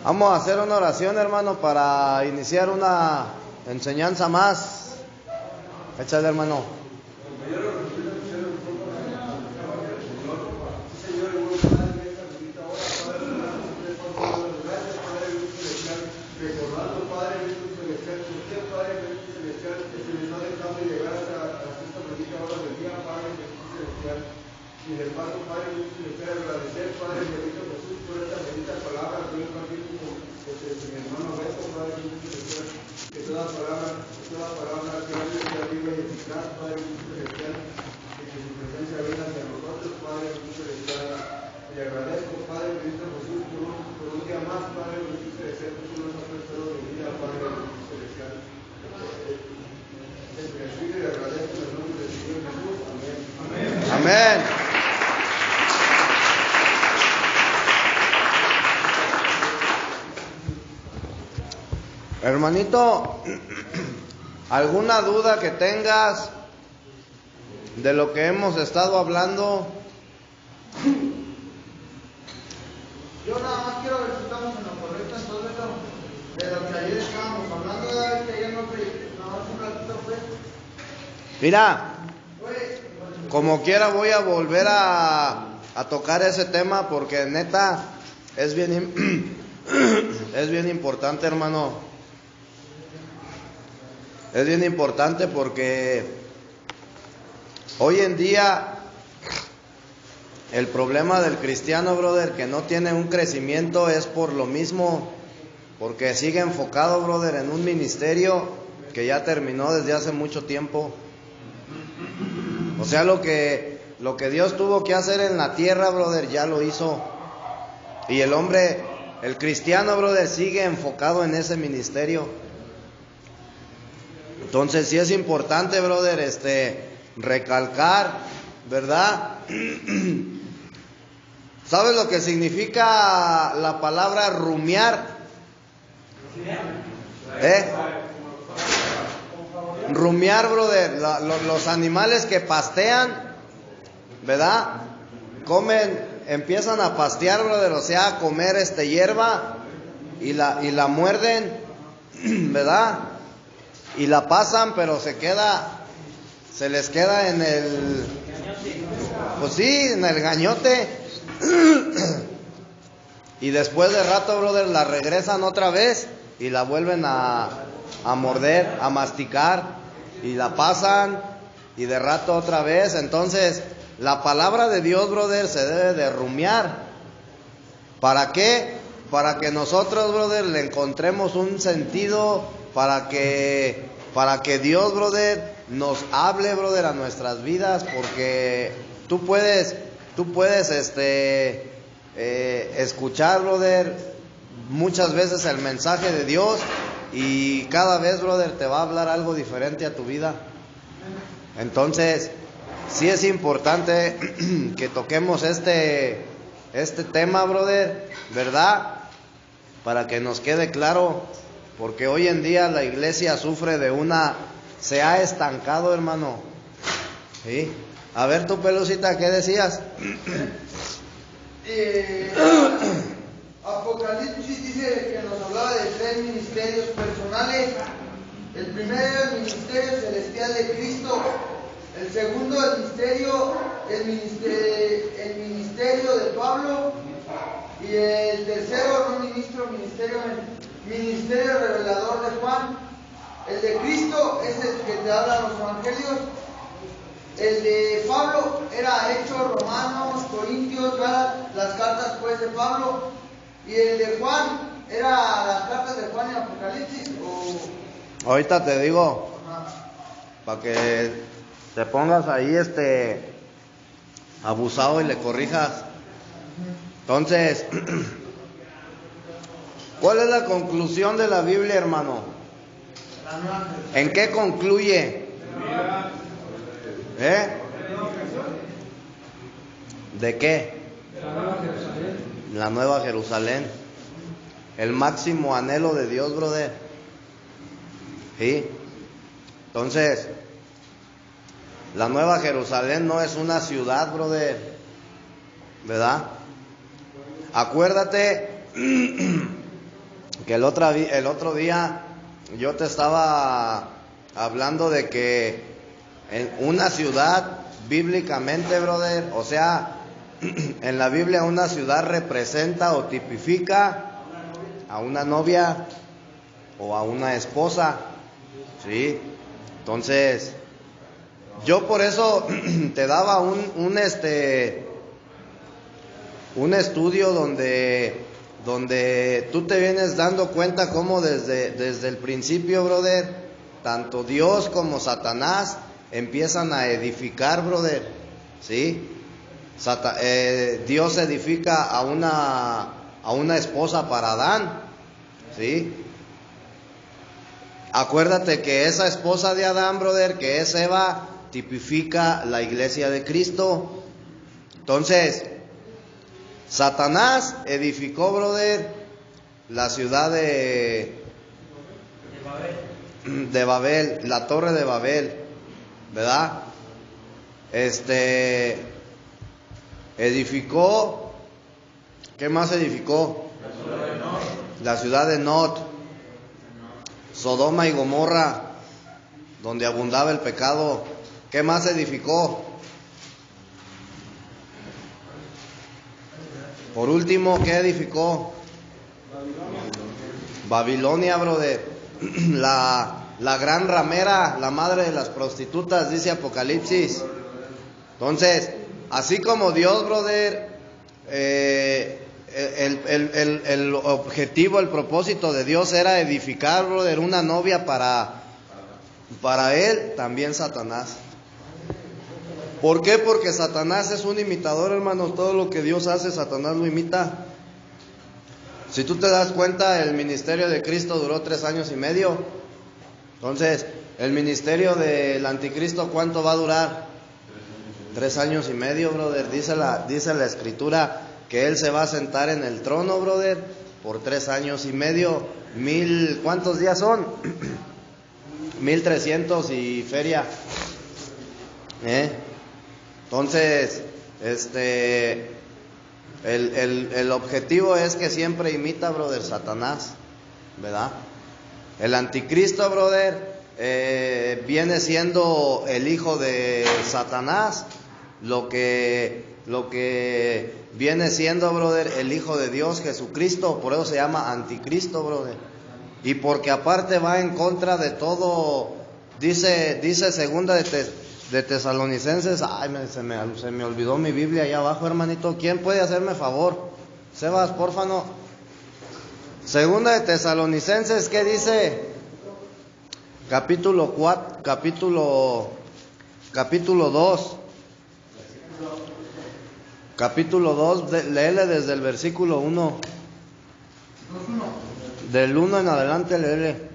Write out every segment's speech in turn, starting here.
Vamos a hacer una oración, hermano, para iniciar una enseñanza más. Échale, hermano. Y de paso, Padre, les quiero agradecer, Padre, bendito Jesús, por esta bendita palabra que hoy compartimos con mi hermano Beto, Padre, que toda palabra que hable sea viva y eficaz, Padre, bendito celestial, que su presencia venga hacia nosotros, Padre, bendito celestial. Le agradezco, Padre, bendito Jesús, por un día más, Padre, bendito celestial, que tú nos has prestado de vida, Padre, bendito celestial. Les bendigo y le agradezco en el nombre del Señor Jesús. Amén. Amén. Amén. Hermanito, ¿alguna duda que tengas de lo que hemos estado hablando? Yo nada más quiero ver si estamos en lo correcto entonces de lo que ayer estábamos hablando, que ayer no un ratito fue. Mira, como quiera voy a volver a tocar ese tema porque neta es bien importante, hermano. Es bien importante porque hoy en día el problema del cristiano, brother, que no tiene un crecimiento es por lo mismo, porque sigue enfocado, brother, en un ministerio que ya terminó desde hace mucho tiempo. O sea, lo que Dios tuvo que hacer en la tierra, brother, ya lo hizo. Y el hombre, el cristiano, brother, sigue enfocado en ese ministerio. Entonces sí es importante, brother, recalcar, ¿verdad? ¿Sabes lo que significa la palabra rumiar? Rumiar, brother, los animales que pastean, ¿verdad? Empiezan a pastear, brother, o sea, a comer hierba y la muerden, ¿verdad? Y la pasan, pero se les queda en el, pues sí, en el gañote. Y después de rato, brother, la regresan otra vez y la vuelven a morder, a masticar, y la pasan y de rato otra vez. Entonces, la palabra de Dios, brother, se debe de rumiar. ¿Para qué? Para que nosotros, brother, le encontremos un sentido, para que Dios, brother, nos hable, brother, a nuestras vidas, porque tú puedes escuchar, brother, muchas veces el mensaje de Dios y cada vez, brother, te va a hablar algo diferente a tu vida. Entonces, sí es importante que toquemos este tema, brother, ¿verdad? Para que nos quede claro, porque hoy en día la iglesia sufre se ha estancado, hermano. ¿Sí? A ver, tu Pelucita, ¿qué decías? Apocalipsis dice que nos hablaba de 3 ministerios personales. El primero, el ministerio celestial de Cristo. El segundo, el ministerio de Pablo. Y el tercero, ministerio revelador de Juan. El de Cristo es el que te habla los evangelios. El de Pablo era Hechos, Romanos, Corintios, las cartas pues de Pablo. Y el de Juan era las cartas de Juan y Apocalipsis. Ahorita te digo, para que te pongas ahí abusado y le corrijas. Entonces, ¿cuál es la conclusión de la Biblia, hermano? ¿En qué concluye? ¿De qué? La Nueva Jerusalén. El máximo anhelo de Dios, brother. ¿Sí? Entonces, la Nueva Jerusalén no es una ciudad, brother, ¿verdad? Acuérdate que el otro día yo te estaba hablando de que en una ciudad, bíblicamente, brother, o sea, en la Biblia una ciudad representa o tipifica a una novia o a una esposa, ¿sí? Entonces, yo por eso te daba un estudio donde tú te vienes dando cuenta cómo desde el principio, brother, tanto Dios como Satanás empiezan a edificar, brother, ¿sí? Dios edifica a una esposa para Adán, ¿sí? Acuérdate que esa esposa de Adán, brother, que es Eva, tipifica la iglesia de Cristo. Entonces, Satanás edificó, brother, la ciudad de Babel, la torre de Babel, ¿verdad? Edificó, ¿qué más edificó? La ciudad de Not, Sodoma y Gomorra, donde abundaba el pecado. ¿Qué más edificó? Por último, ¿qué edificó? Babilonia, brother. La gran ramera, la madre de las prostitutas, dice Apocalipsis. Entonces, así como Dios, brother, el objetivo, el propósito de Dios era edificar, brother, una novia para él, también Satanás. ¿Por qué? Porque Satanás es un imitador, hermanos. Todo lo que Dios hace, Satanás lo imita. Si tú te das cuenta, el ministerio de Cristo duró 3 años y medio. Entonces, el ministerio del anticristo, ¿cuánto va a durar? 3 años y medio, brother. Dice la escritura que él se va a sentar en el trono, brother, por 3 años y medio. ¿Cuántos días son? 1300 y feria. Entonces, el objetivo es que siempre imita, brother, Satanás, ¿verdad? El anticristo, brother, viene siendo el hijo de Satanás, lo que viene siendo, brother, el hijo de Dios, Jesucristo. Por eso se llama anticristo, brother. Y porque aparte va en contra de todo, dice segunda de Tesalonicenses. Ay, se me olvidó mi Biblia allá abajo, hermanito. ¿Quién puede hacerme favor? Sebas, porfa, no. Segunda de Tesalonicenses, ¿qué dice? Capítulo 2. Capítulo 2, léele desde el versículo 1. Del 1 en adelante, léele.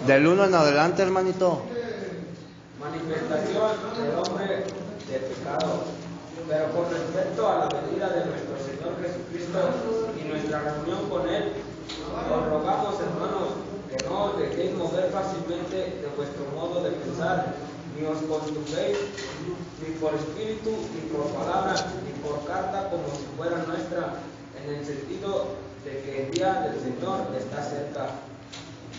Del 1 en adelante, hermanito. Manifestación del hombre de pecado. Pero con respecto a la venida de nuestro Señor Jesucristo y nuestra reunión con Él, os rogamos, hermanos, que no os dejéis mover fácilmente de vuestro modo de pensar, ni os contumbéis, ni por espíritu, ni por palabra, ni por carta, como si fuera nuestra, en el sentido de que el día del Señor está cerca.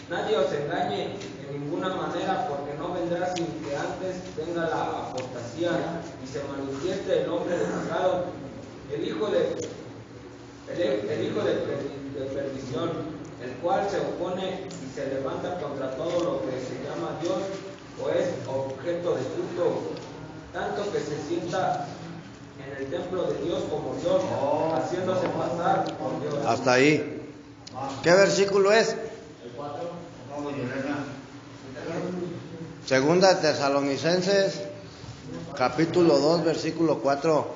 Nadie os engañe en ninguna manera, porque no vendrá sin que antes venga la apostasía y se manifieste el hombre de pecado, el hijo de perdición, el cual se opone y se levanta contra todo lo que se llama Dios o es objeto de culto, tanto que se sienta en el templo de Dios como Dios, haciéndose pasar por Dios. Hasta ahí. ¿Qué versículo es? Segunda de Tesalonicenses, capítulo 2, versículo 4.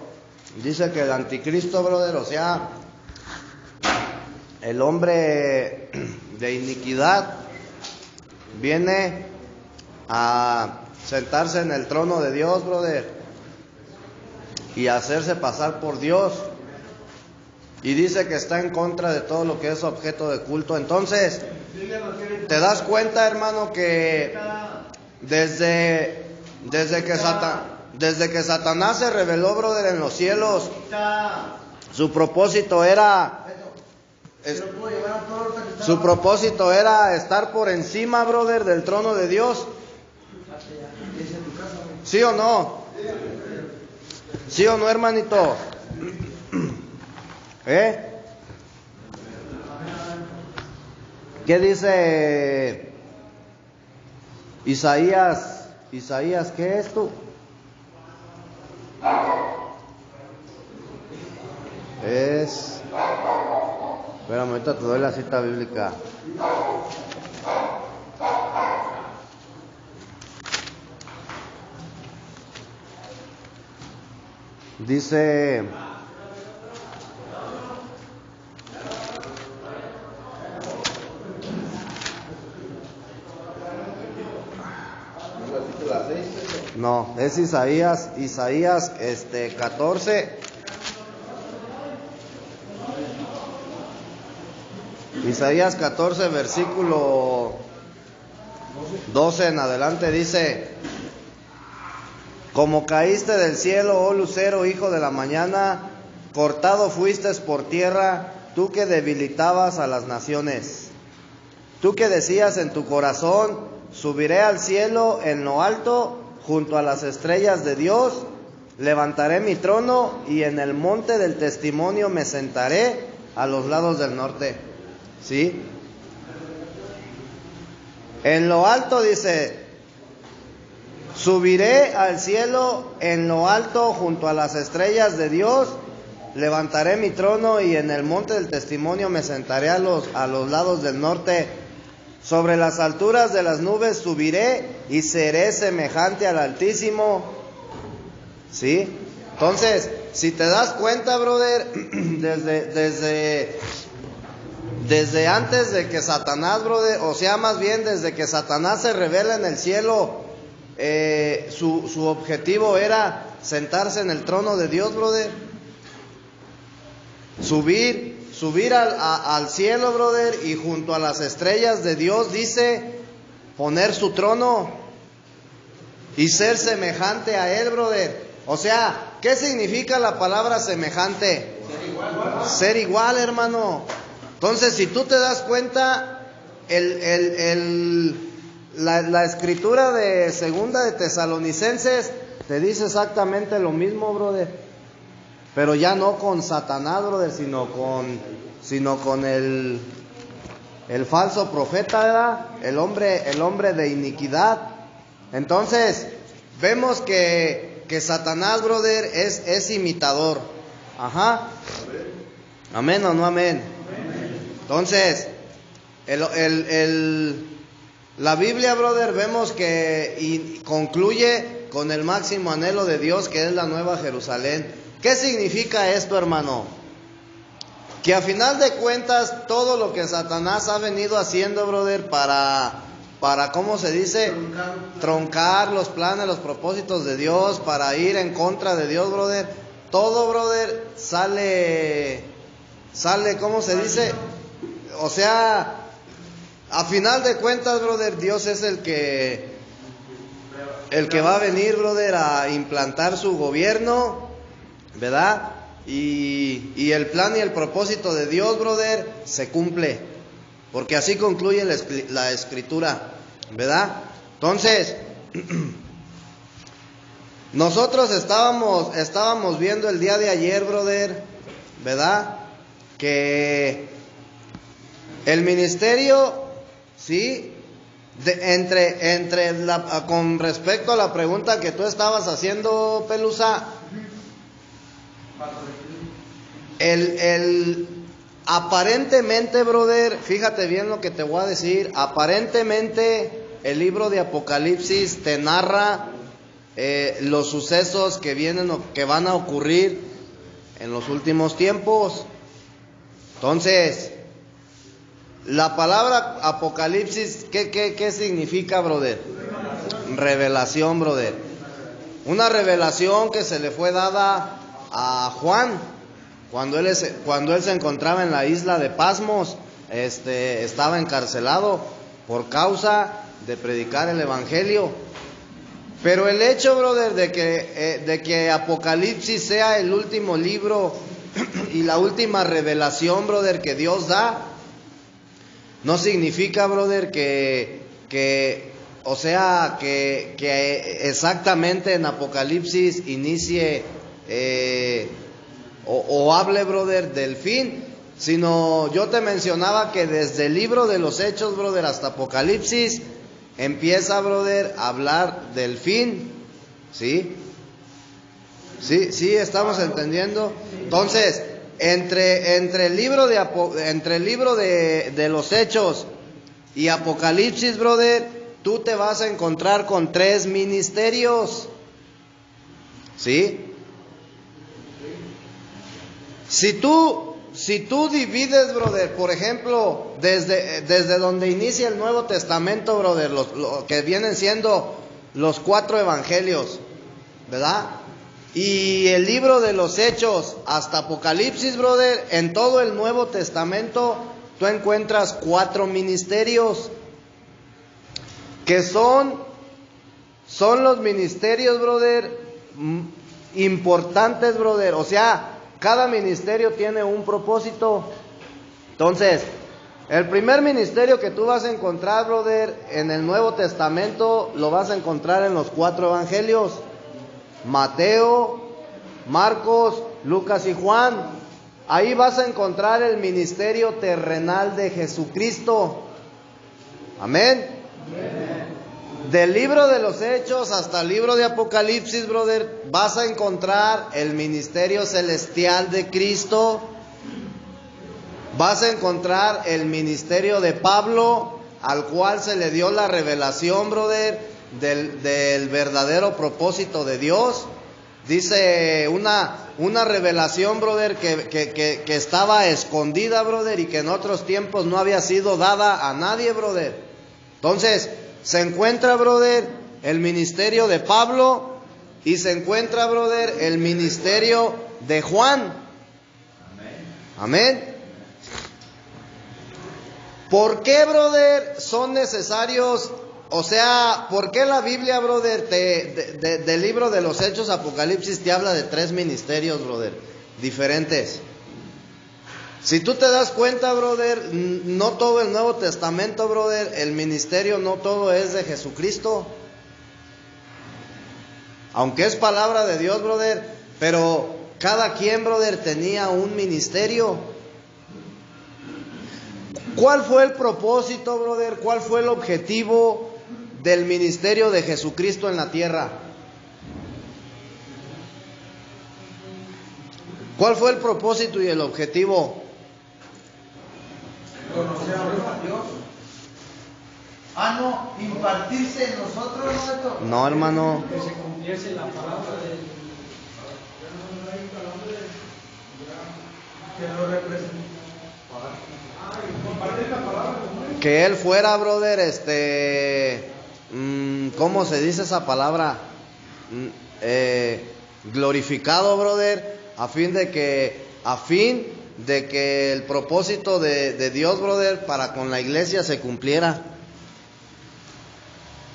Dice que el anticristo, brother, o sea, el hombre de iniquidad, viene a sentarse en el trono de Dios, brother, y hacerse pasar por Dios. Y dice que está en contra de todo lo que es objeto de culto. Entonces, ¿te das cuenta, hermano, que desde que desde que Satanás se rebeló, brother, en los cielos, su propósito era estar por encima, brother, del trono de Dios. ¿Sí o no? ¿Sí o no, hermanito? ¿Qué dice Isaías? Isaías, ¿qué es tú? Espérame, ahorita te doy la cita bíblica. Dice... No, es Isaías 14. Isaías 14, versículo 12 en adelante dice: como caíste del cielo, oh lucero, hijo de la mañana, cortado fuiste por tierra, tú que debilitabas a las naciones. Tú que decías en tu corazón: subiré al cielo en lo alto, junto a las estrellas de Dios, levantaré mi trono y en el monte del testimonio me sentaré a los lados del norte. ¿Sí? En lo alto dice: subiré al cielo en lo alto junto a las estrellas de Dios, levantaré mi trono y en el monte del testimonio me sentaré a los lados del norte. Sobre las alturas de las nubes subiré y seré semejante al Altísimo. ¿Sí? Entonces, si te das cuenta, brother, desde antes de que Satanás, brother, o sea, más bien desde que Satanás se revela en el cielo, su objetivo era sentarse en el trono de Dios, brother. Subir al cielo, brother, y junto a las estrellas de Dios, dice, poner su trono y ser semejante a Él, brother. O sea, ¿qué significa la palabra semejante? Ser igual, hermano. Entonces, si tú te das cuenta, la escritura de Segunda de Tesalonicenses te dice exactamente lo mismo, brother. Pero ya no con Satanás, brother, sino con el falso profeta, ¿verdad? El hombre de iniquidad. Entonces, vemos que Satanás, brother, es imitador. Ajá. Amén o no amén. Entonces, la Biblia, brother, vemos que concluye con el máximo anhelo de Dios, que es la Nueva Jerusalén. ¿Qué significa esto, hermano? Que a final de cuentas, todo lo que Satanás ha venido haciendo, brother, para ¿cómo se dice? Troncar los planes, los propósitos de Dios, para ir en contra de Dios, brother. Todo, brother, sale, ¿cómo se dice? O sea, a final de cuentas, brother, Dios es el que va a venir, brother, a implantar su gobierno, ¿verdad? Y el plan y el propósito de Dios, brother, se cumple, porque así concluye la escritura, ¿verdad? Entonces, nosotros estábamos viendo el día de ayer, brother, ¿verdad? Que el ministerio, ¿sí? Con respecto a la pregunta que tú estabas haciendo, Pelusa, aparentemente, brother, fíjate bien lo que te voy a decir. Aparentemente, el libro de Apocalipsis te narra los sucesos que van a ocurrir en los últimos tiempos. Entonces, la palabra Apocalipsis, ¿qué significa, brother? Revelación, brother. Una revelación que se le fue dada a Juan cuando él se encontraba en la isla de Pasmos. Estaba encarcelado por causa de predicar el evangelio. Pero el hecho, brother, de que Apocalipsis sea el último libro y la última revelación, brother, que Dios da, no significa, brother, que exactamente en Apocalipsis inicie o hable, brother, del fin, sino yo te mencionaba que desde el libro de los Hechos, brother, hasta Apocalipsis empieza, brother, a hablar del fin, ¿sí? Sí, estamos entendiendo. Entonces, entre el libro de los Hechos y Apocalipsis, brother, tú te vas a encontrar con 3 ministerios, ¿sí? Si tú divides, brother, por ejemplo, desde donde inicia el Nuevo Testamento, brother, lo que vienen siendo los 4 evangelios, ¿verdad? Y el libro de los Hechos hasta Apocalipsis, brother, en todo el Nuevo Testamento tú encuentras 4 ministerios que son los ministerios, brother, importantes, brother. O sea, cada ministerio tiene un propósito. Entonces, el primer ministerio que tú vas a encontrar, brother, en el Nuevo Testamento, lo vas a encontrar en los 4 evangelios: Mateo, Marcos, Lucas y Juan. Ahí vas a encontrar el ministerio terrenal de Jesucristo. Amén. Del libro de los Hechos hasta el libro de Apocalipsis, brother, vas a encontrar el ministerio celestial de Cristo. Vas a encontrar el ministerio de Pablo, al cual se le dio la revelación, brother, del verdadero propósito de Dios. Dice una revelación, brother, que estaba escondida, brother, y que en otros tiempos no había sido dada a nadie, brother. Entonces, se encuentra, brother, el ministerio de Pablo y se encuentra, brother, el ministerio de Juan. Amén. ¿Por qué, brother, son necesarios? O sea, ¿por qué la Biblia, brother, del libro de los Hechos, Apocalipsis, te habla de 3 ministerios, brother, diferentes? Si tú te das cuenta, brother, no todo el Nuevo Testamento, brother, el ministerio no todo es de Jesucristo. Aunque es palabra de Dios, brother, pero cada quien, brother, tenía un ministerio. ¿Cuál fue el propósito, brother? ¿Cuál fue el objetivo del ministerio de Jesucristo en la tierra? ¿Cuál fue el propósito y el objetivo? Conocer a Dios. No, impartirse en nosotros, ¿no? No, hermano. Que se cumpliese la palabra de Que lo representa. Que él fuera, brother, ¿cómo se dice esa palabra? Glorificado, brother, a fin de que el propósito de Dios, brother, para con la iglesia se cumpliera.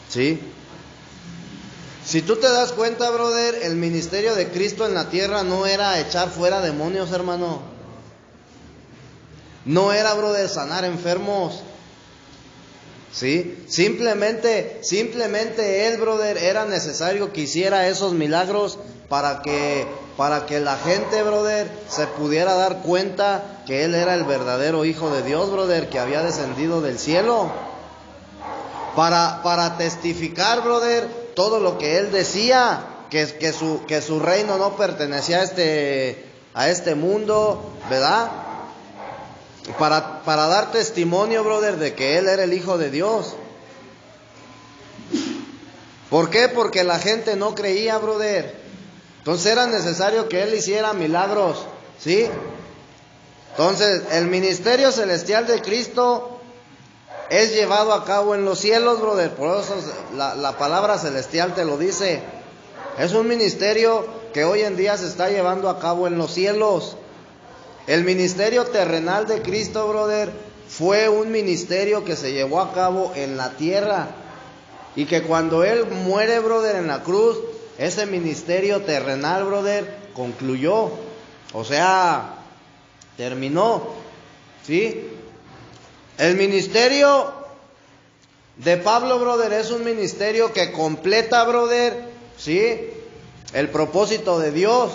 ¿Sí? Si tú te das cuenta, brother, el ministerio de Cristo en la tierra no era echar fuera demonios, hermano. No era, brother, sanar enfermos. ¿Sí? Simplemente él, brother, era necesario que hiciera esos milagros para que la gente, brother, se pudiera dar cuenta que él era el verdadero Hijo de Dios, brother, que había descendido del cielo. Para testificar, brother, todo lo que él decía, que su reino no pertenecía a este mundo, ¿verdad? Para dar testimonio, brother, de que él era el Hijo de Dios. ¿Por qué? Porque la gente no creía, brother. Entonces era necesario que él hiciera milagros, ¿sí? Entonces, el ministerio celestial de Cristo es llevado a cabo en los cielos, brother. Por eso la palabra celestial te lo dice. Es un ministerio que hoy en día se está llevando a cabo en los cielos. El ministerio terrenal de Cristo, brother, fue un ministerio que se llevó a cabo en la tierra. Y que cuando Él muere, brother, en la cruz, ese ministerio terrenal, brother, concluyó. O sea, terminó. ¿Sí? El ministerio de Pablo, brother, es un ministerio que completa, brother, ¿sí?, el propósito de Dios,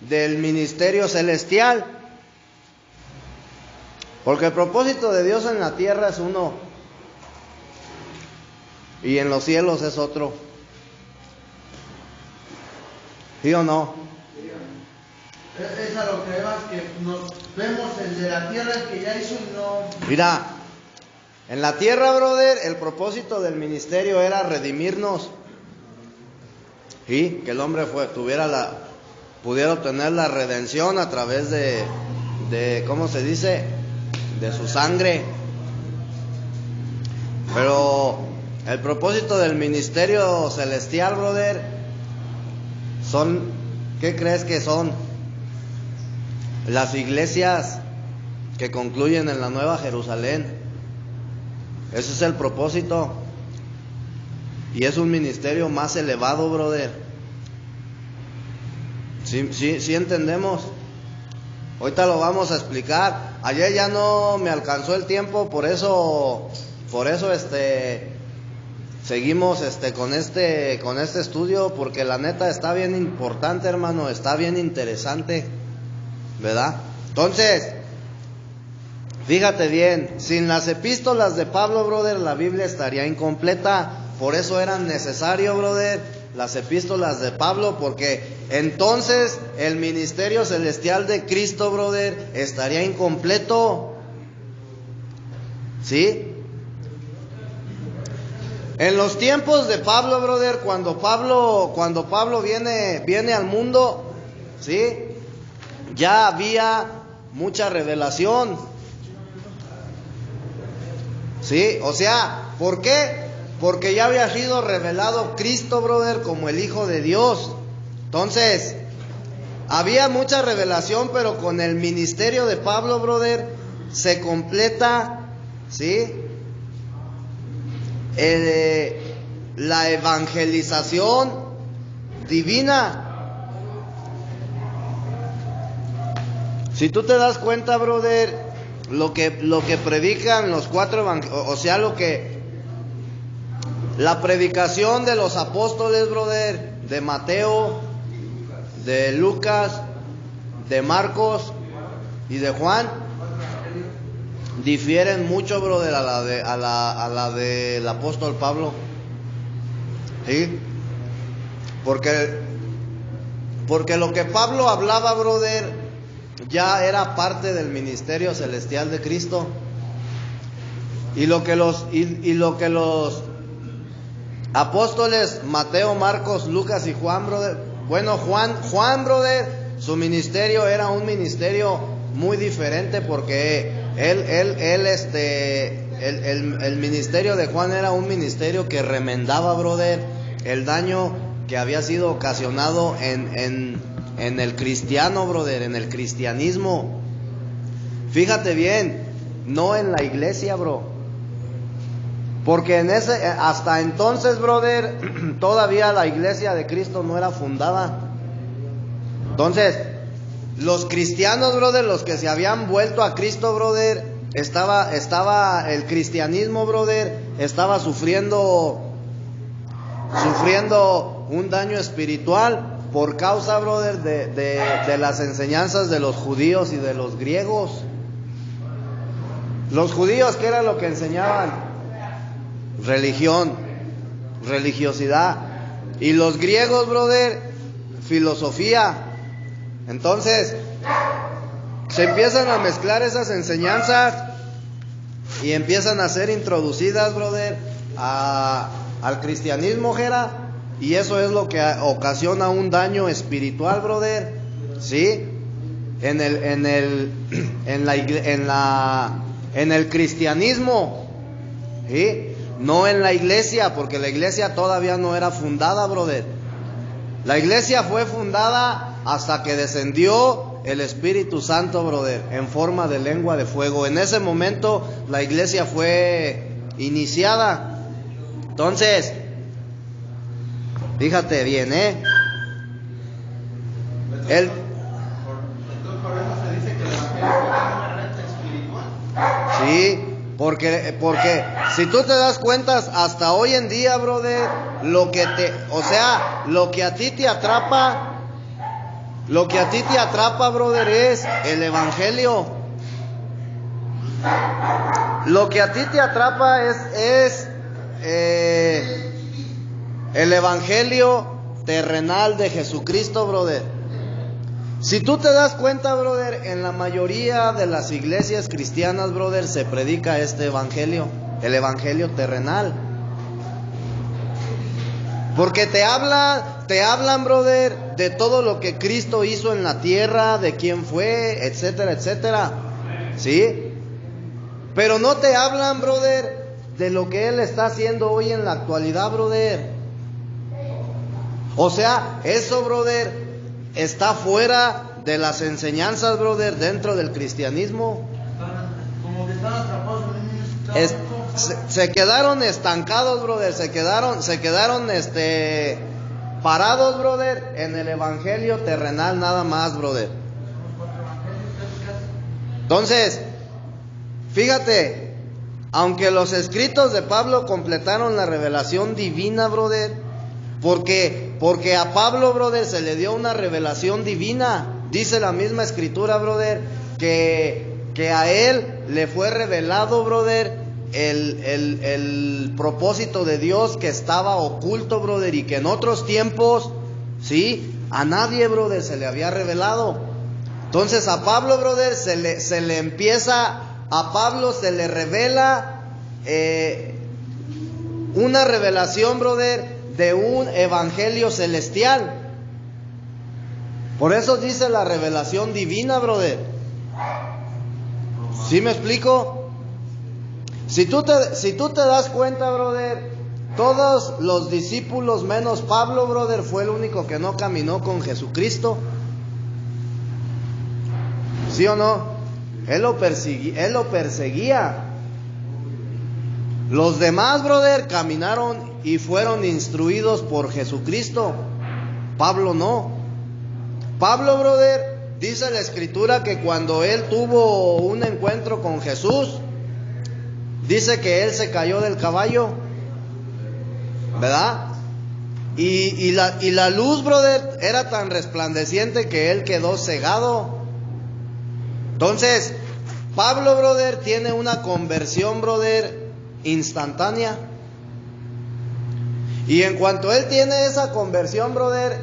del ministerio celestial. Porque el propósito de Dios en la tierra es uno, y en los cielos es otro. ¿Sí o no? Es a lo que vemos, que nos vemos el de la tierra, el que ya hizo y no... Mira, en la tierra, brother, el propósito del ministerio era redimirnos. Y que el hombre pudiera obtener la redención a través de ¿cómo se dice?, de su sangre. Pero el propósito del ministerio celestial, brother, ¿qué crees que son? Las iglesias que concluyen en la Nueva Jerusalén. Ese es el propósito. Y es un ministerio más elevado, brother. ¿Sí entendemos? Ahorita lo vamos a explicar. Ayer ya no me alcanzó el tiempo, por eso seguimos con este estudio, porque la neta está bien importante, hermano, está bien interesante, ¿verdad? Entonces, fíjate bien, sin las epístolas de Pablo, brother, la Biblia estaría incompleta. Por eso eran necesarias, brother, las epístolas de Pablo, porque entonces el ministerio celestial de Cristo, brother, estaría incompleto. ¿Sí? En los tiempos de Pablo, brother, cuando Pablo viene al mundo, ¿sí?, ya había mucha revelación. ¿Sí? O sea, ¿por qué? Porque ya había sido revelado Cristo, brother, como el Hijo de Dios. Entonces, había mucha revelación, pero con el ministerio de Pablo, brother, se completa, ¿sí?, la evangelización divina. Si tú te das cuenta, brother, lo que predican los cuatro evangelios, o sea, la predicación de los apóstoles, brother, de Mateo, de Lucas, de Marcos y de Juan, difieren mucho, brother, a la del apóstol Pablo. ¿Sí? Porque lo que Pablo hablaba, brother, ya era parte del ministerio celestial de Cristo. Y lo que los apóstoles Mateo, Marcos, Lucas y Juan, brother, bueno, Juan, brother, su ministerio era un ministerio muy diferente, porque el ministerio de Juan era un ministerio que remendaba, brother, el daño que había sido ocasionado en el cristiano, brother, en el cristianismo. Fíjate bien, no en la iglesia, bro. Porque hasta entonces, brother, todavía la iglesia de Cristo no era fundada. Entonces, los cristianos, brother, los que se habían vuelto a Cristo, brother, estaba el cristianismo, brother, estaba sufriendo un daño espiritual por causa, brother, de las enseñanzas de los judíos y de los griegos. Los judíos, ¿qué era lo que enseñaban? Religión, religiosidad. Y los griegos, brother, filosofía. Entonces, se empiezan a mezclar esas enseñanzas y empiezan a ser introducidas, brother, al cristianismo, Jera. Y eso es lo que ocasiona un daño espiritual, brother, ¿sí? En el cristianismo, ¿sí? No en la iglesia, porque la iglesia todavía no era fundada, brother. La iglesia fue fundada hasta que descendió el Espíritu Santo, brother, en forma de lengua de fuego. En ese momento la iglesia fue iniciada. Entonces, Fíjate bien, El, Entonces por eso se dice que el evangelio es una recta espiritual. sí, porque si tú te das cuenta, hasta hoy en día, brother, lo que a ti te atrapa, brother, es el evangelio. Lo que a ti te atrapa es el evangelio terrenal de Jesucristo, brother. Si tú te das cuenta, brother, en la mayoría de las iglesias cristianas, brother, se predica este evangelio, el evangelio terrenal. Porque te hablan, brother, de todo lo que Cristo hizo en la tierra, de quién fue, etcétera, etcétera. ¿Sí? Pero no te hablan, brother, de lo que Él está haciendo hoy en la actualidad, brother. O sea, eso, brother, está fuera de las enseñanzas, brother, dentro del cristianismo. Como que están atrapados en un Se quedaron estancados, brother, se quedaron parados, brother, en el evangelio terrenal nada más, brother. Entonces, fíjate, aunque los escritos de Pablo completaron la revelación divina, brother, porque a Pablo, brother, se le dio una revelación divina. Dice la misma escritura, brother, que a él le fue revelado, brother, el propósito de Dios que estaba oculto, brother, y que en otros tiempos, sí, a nadie, brother, se le había revelado. Entonces a Pablo, brother, se le revela una revelación, brother, de un evangelio celestial. Por eso dice la revelación divina, brother. ¿Sí me explico? Si tú te das cuenta, brother, todos los discípulos menos Pablo, brother, fue el único que no caminó con Jesucristo. ¿Sí o no? Él lo perseguía. Los demás, brother, caminaron y fueron instruidos por Jesucristo. Pablo no. Pablo, brother, dice la escritura que cuando él tuvo un encuentro con Jesús, dice que él se cayó del caballo, ¿verdad? Y la luz, brother, era tan resplandeciente que él quedó cegado. Entonces, Pablo, brother, tiene una conversión, brother, instantánea. Y en cuanto él tiene esa conversión, brother,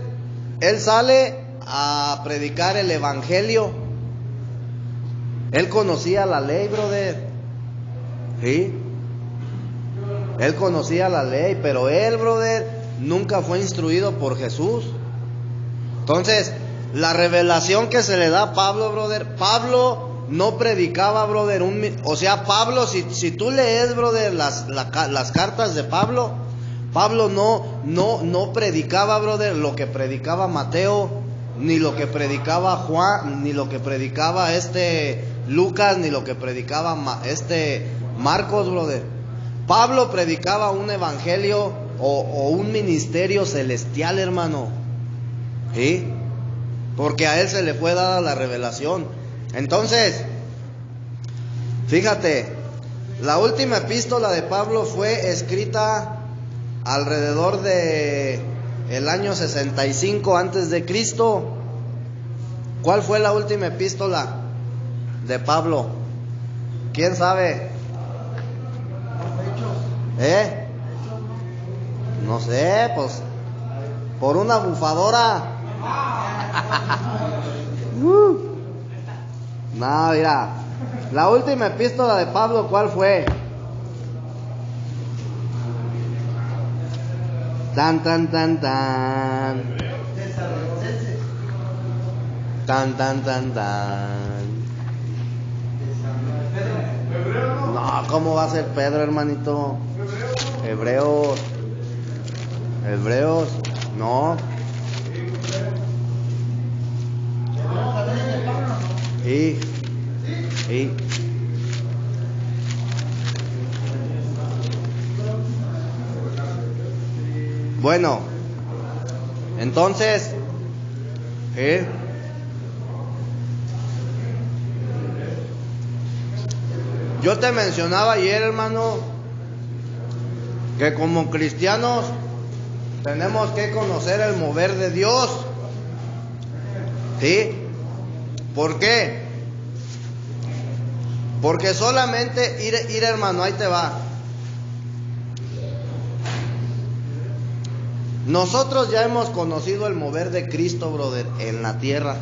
él sale a predicar el evangelio. Él conocía la ley, brother. ¿Sí? Él conocía la ley, pero él, brother, nunca fue instruido por Jesús. Entonces, la revelación que se le da a Pablo, brother, Pablo no predicaba, brother, Pablo, si tú lees, brother, las cartas de Pablo, Pablo no predicaba, brother, lo que predicaba Mateo, ni lo que predicaba Juan, ni lo que predicaba Lucas, ni lo que predicaba Marcos, brother. Pablo predicaba un evangelio o un ministerio celestial, hermano. ¿Sí? Porque a él se le fue dada la revelación. Entonces, fíjate, la última epístola de Pablo fue escrita alrededor de el año 65 antes de Cristo. ¿Cuál fue la última epístola de Pablo? ¿Quién sabe? No sé, pues por una bufadora. No, mira, la última epístola de Pablo, ¿cuál fue? Tan, tan, tan, tan. Tan, tan, tan, tan. No, ¿cómo va a ser Pedro, hermanito? Hebreos. No. Sí. Bueno, Entonces, yo te mencionaba ayer, hermano, que como cristianos tenemos que conocer el mover de Dios. ¿Sí? ¿Por qué? Porque solamente ir hermano, ahí te va. Nosotros ya hemos conocido el mover de Cristo, brother, en la tierra.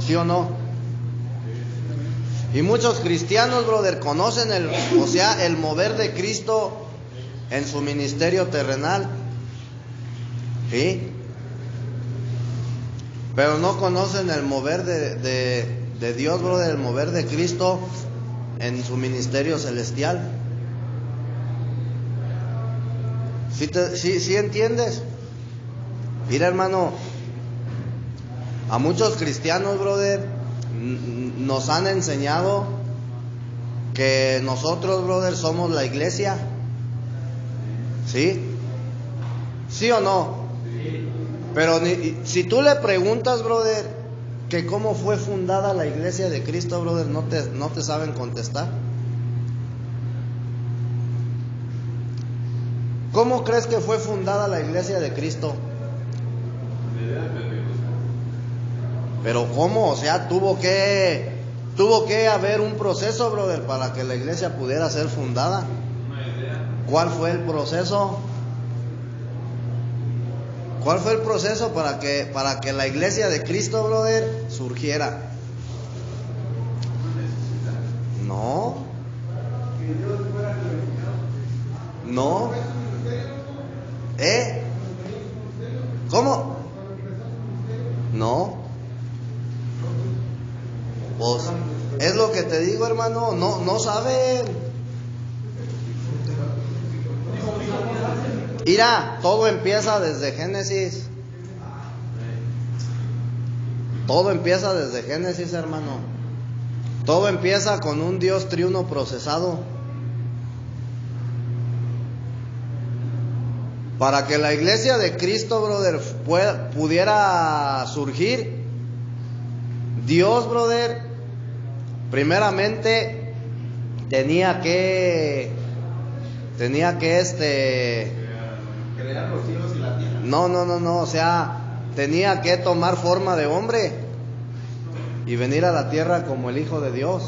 ¿Sí o no? Y muchos cristianos, brother, conocen el mover de Cristo en su ministerio terrenal. ¿Sí? Pero no conocen el mover de Dios, brother, el mover de Cristo en su ministerio celestial. ¿Sí entiendes? Mira, hermano, a muchos cristianos, brother, nos han enseñado que nosotros, brother, somos la iglesia. ¿Sí? ¿Sí o no? Sí. Pero si tú le preguntas, brother, que cómo fue fundada la iglesia de Cristo, brother, no te saben contestar. ¿Cómo crees que fue fundada la iglesia de Cristo? Pero ¿cómo? O sea, tuvo que haber un proceso, brother, para que la iglesia pudiera ser fundada. ¿Cuál fue el proceso? ¿Cuál fue el proceso para que la iglesia de Cristo, brother, surgiera? No. No. ¿Cómo? No. Pues es lo que te digo, hermano. No saben. Mira, todo empieza desde Génesis. Todo empieza desde Génesis, hermano. Todo empieza con un Dios triuno procesado. Para que la iglesia de Cristo, brother, pudiera surgir, Dios, brother, primeramente tenía que crear los cielos y la tierra. No, o sea, tenía que tomar forma de hombre y venir a la tierra como el Hijo de Dios.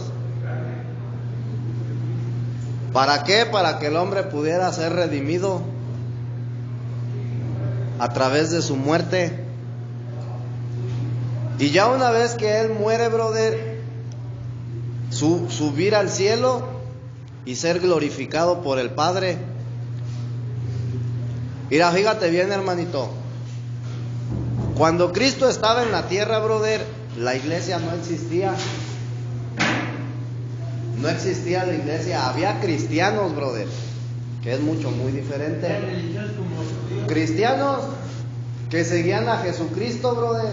¿Para qué? Para que el hombre pudiera ser redimido a través de su muerte. Y ya una vez que él muere, brother, subir al cielo y ser glorificado por el Padre. Mira, fíjate bien, hermanito. Cuando Cristo estaba en la tierra, brother, la iglesia no existía. No existía la iglesia. Había cristianos, brother, que es muy diferente. Cristianos que seguían a Jesucristo, brother,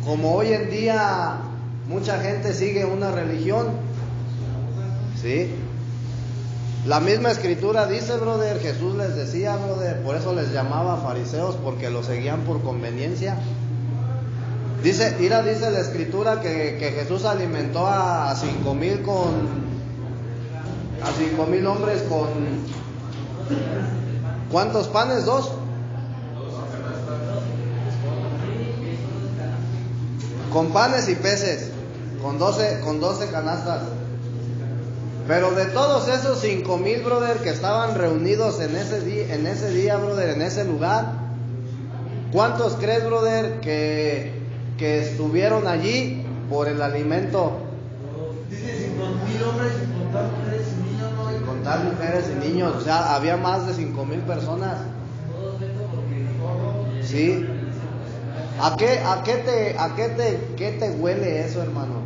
como hoy en día mucha gente sigue una religión. ¿Sí? La misma escritura dice, brother, Jesús les decía, brother, por eso les llamaba fariseos, porque los seguían por conveniencia. Dice la escritura que Jesús alimentó a 5,000 hombres con ¿cuántos panes? 2. Con panes y peces, con 12 canastas. Pero de todos esos 5,000, brother, que estaban reunidos en ese día, brother, en ese lugar, ¿cuántos crees, brother, que estuvieron allí por el alimento? Dice 5,000 hombres sin contar mujeres y niños, ¿no? Sin contar mujeres y niños, o sea, había más de 5,000 personas. ¿Sí? ¿A qué te huele eso, hermano?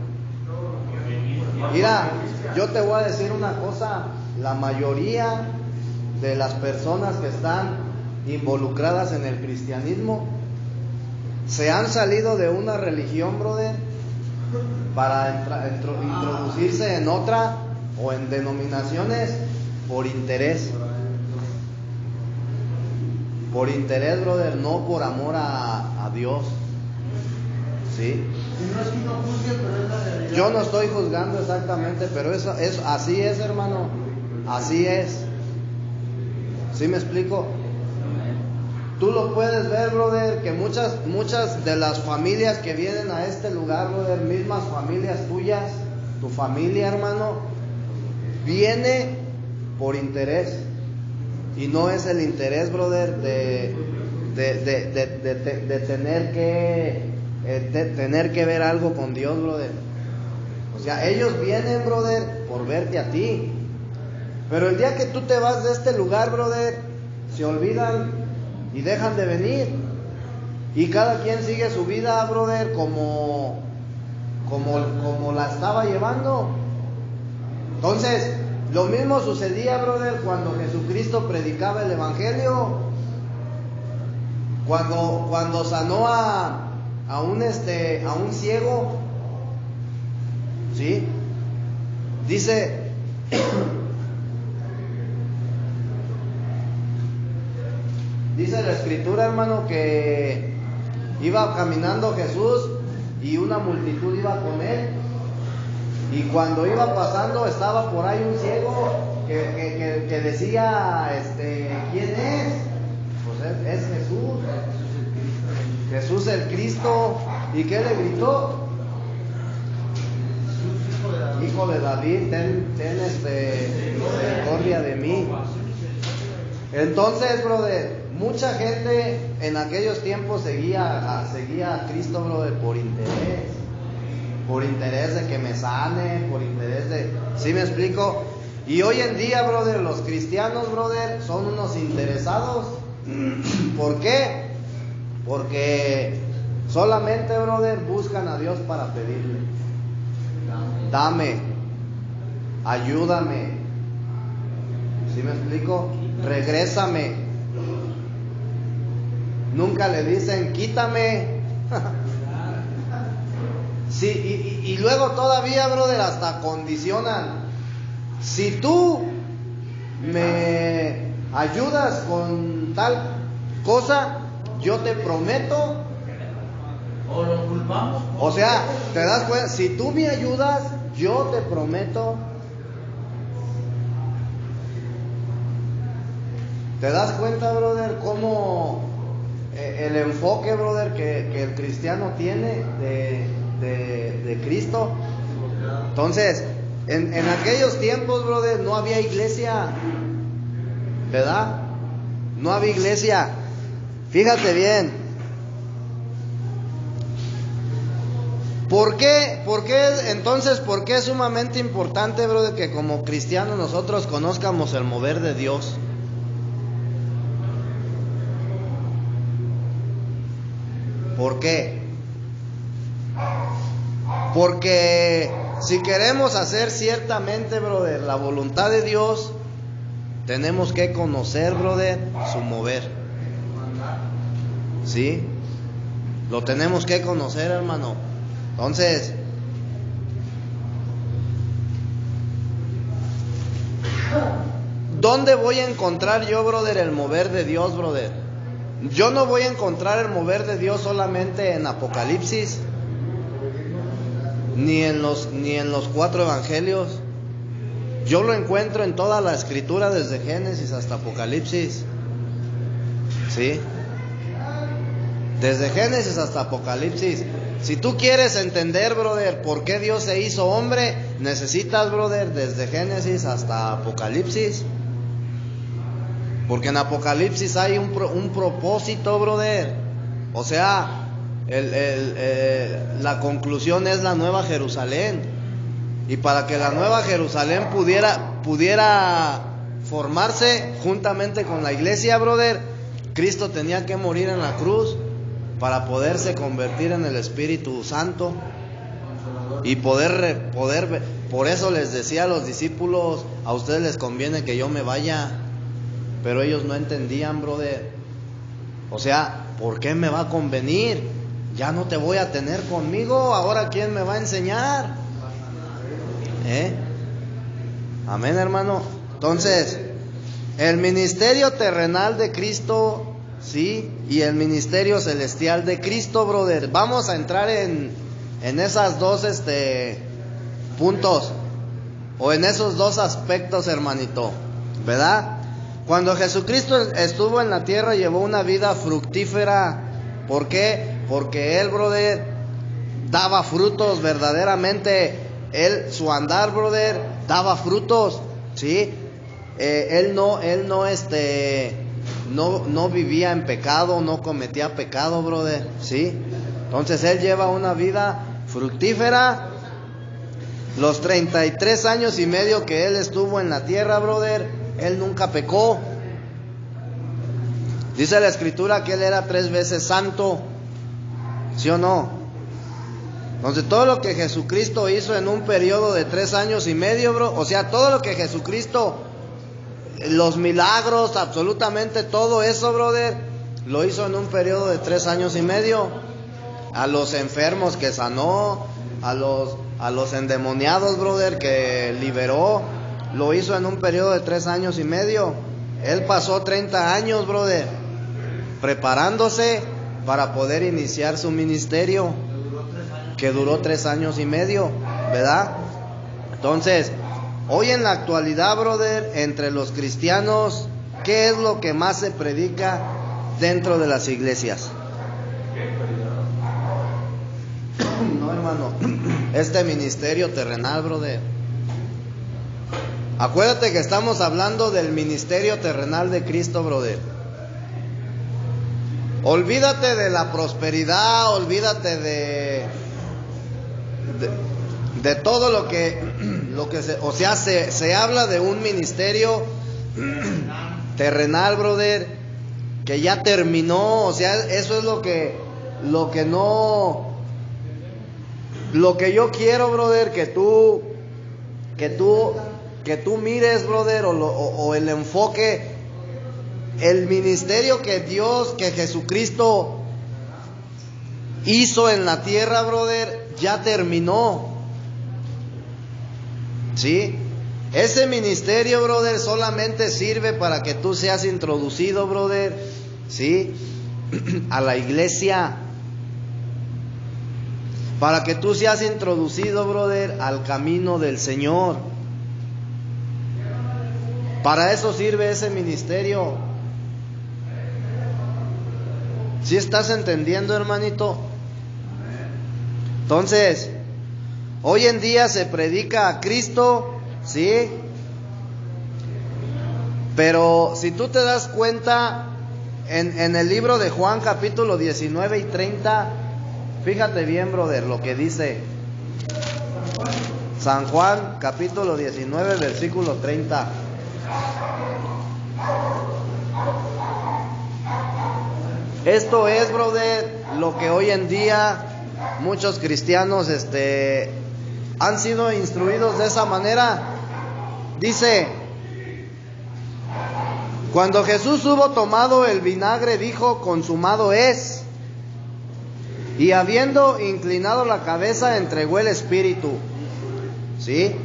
Mira, yo te voy a decir una cosa, la mayoría de las personas que están involucradas en el cristianismo se han salido de una religión, brother, para introducirse en otra o en denominaciones por interés. por interés, brother, no por amor a Dios. ¿Sí? Y no es que uno juzgue, pero es la realidad. Yo no estoy juzgando exactamente, pero eso así es, hermano. Así es. ¿Sí me explico? Tú lo puedes ver, brother, que muchas de las familias que vienen a este lugar, brother, mismas familias tuyas, tu familia, hermano, viene por interés. Y no es el interés, brother, de tener que ver algo con Dios, brother. O sea, ellos vienen, brother, por verte a ti. Pero el día que tú te vas de este lugar, brother, se olvidan y dejan de venir. Y cada quien sigue su vida, brother, como la estaba llevando. Entonces, lo mismo sucedía, brother, cuando Jesucristo predicaba el Evangelio. Cuando sanó a un ciego. ¿Sí? Dice la Escritura, hermano, que iba caminando Jesús y una multitud iba con él. Y cuando iba pasando estaba por ahí un ciego que decía, ¿quién es? Pues es Jesús. Jesús el Cristo. ¿Y qué le gritó? Hijo de David, ten misericordia de mí. Entonces, brother, mucha gente en aquellos tiempos seguía a Cristo, brother, por interés de que me sane, por interés de... ¿Sí me explico? Y hoy en día, brother, los cristianos, brother, son unos interesados. ¿Por qué? Porque solamente, brother, buscan a Dios para pedirle: dame, ayúdame. ¿Sí me explico? Regrésame. Nunca le dicen quítame. Sí, y luego todavía, brother, hasta condicionan: si tú me ayudas con tal cosa, yo te prometo. O lo culpamos. O sea, ¿te das cuenta? Si tú me ayudas, yo te prometo. ¿Te das cuenta, brother, cómo el enfoque, brother, que el cristiano tiene de Cristo? Entonces, en aquellos tiempos, brother, no había iglesia, ¿verdad? No había iglesia. Fíjate bien. ¿Por qué es sumamente importante, brother, que como cristianos nosotros conozcamos el mover de Dios? ¿Por qué? Porque si queremos hacer ciertamente, brother, la voluntad de Dios, tenemos que conocer, brother, su mover. ¿Sí? Lo tenemos que conocer, hermano. Entonces, ¿dónde voy a encontrar yo, brother, el mover de Dios, brother? Yo no voy a encontrar el mover de Dios solamente en Apocalipsis, ni en los 4 evangelios. Yo lo encuentro en toda la escritura, desde Génesis hasta Apocalipsis. ¿Sí? Desde Génesis hasta Apocalipsis. Si tú quieres entender, brother, por qué Dios se hizo hombre, necesitas, brother, desde Génesis hasta Apocalipsis. Porque en Apocalipsis hay un propósito, brother. O sea, la conclusión es la Nueva Jerusalén. Y para que la Nueva Jerusalén pudiera formarse juntamente con la iglesia, brother, Cristo tenía que morir en la cruz para poderse convertir en el Espíritu Santo y poder. Por eso les decía a los discípulos: a ustedes les conviene que yo me vaya. Pero ellos no entendían, brother. O sea, ¿por qué me va a convenir? Ya no te voy a tener conmigo. Ahora, ¿quién me va a enseñar? Amén, hermano. Entonces, el ministerio terrenal de Cristo ¿sí? Y el ministerio celestial de Cristo, brother. Vamos a entrar en esas dos puntos, o en esos dos aspectos, hermanito, ¿verdad? Cuando Jesucristo estuvo en la tierra, llevó una vida fructífera. ¿Por qué? Porque Él, brother, daba frutos verdaderamente. Su andar, brother, daba frutos, ¿sí? Él no vivía en pecado, no cometía pecado, brother, ¿sí? Entonces Él lleva una vida fructífera. Los 33 años y medio que Él estuvo en la tierra, brother, Él nunca pecó. Dice la Escritura que Él era 3 veces santo, ¿sí o no? Entonces todo lo que Jesucristo hizo en un periodo de 3 años y medio, bro, o sea, todo lo que Jesucristo, los milagros, absolutamente todo eso, brother, lo hizo en un periodo de 3 años y medio. A los enfermos que sanó, a los endemoniados, brother, que liberó, lo hizo en un periodo de 3 años y medio. Él pasó 30 años, brother, preparándose para poder iniciar su ministerio, que duró 3 años y medio, ¿verdad? Entonces, hoy en la actualidad, brother, entre los cristianos, ¿qué es lo que más se predica dentro de las iglesias? No, hermano, este ministerio terrenal, brother. Acuérdate que estamos hablando del ministerio terrenal de Cristo, brother. Olvídate de la prosperidad, olvídate de todo lo que se habla de un ministerio terrenal, brother, que ya terminó. O sea, eso es lo que yo quiero, brother, que tú mires, brother, o el enfoque. El ministerio que Jesucristo hizo en la tierra, brother, ya terminó, ¿sí? Ese ministerio, brother, solamente sirve para que tú seas introducido, brother, ¿sí? A la iglesia. Para que tú seas introducido, brother, al camino del Señor. Para eso sirve ese ministerio. ¿Sí estás entendiendo, hermanito? Entonces, hoy en día se predica a Cristo, ¿sí? Pero si tú te das cuenta, en el libro de Juan, capítulo 19 y 30, fíjate bien, brother, lo que dice San Juan, capítulo 19, versículo 30. Esto es, brother, lo que hoy en día muchos cristianos han sido instruidos de esa manera. Dice: cuando Jesús hubo tomado el vinagre, dijo: consumado es. Y habiendo inclinado la cabeza, entregó el espíritu. ¿Sí?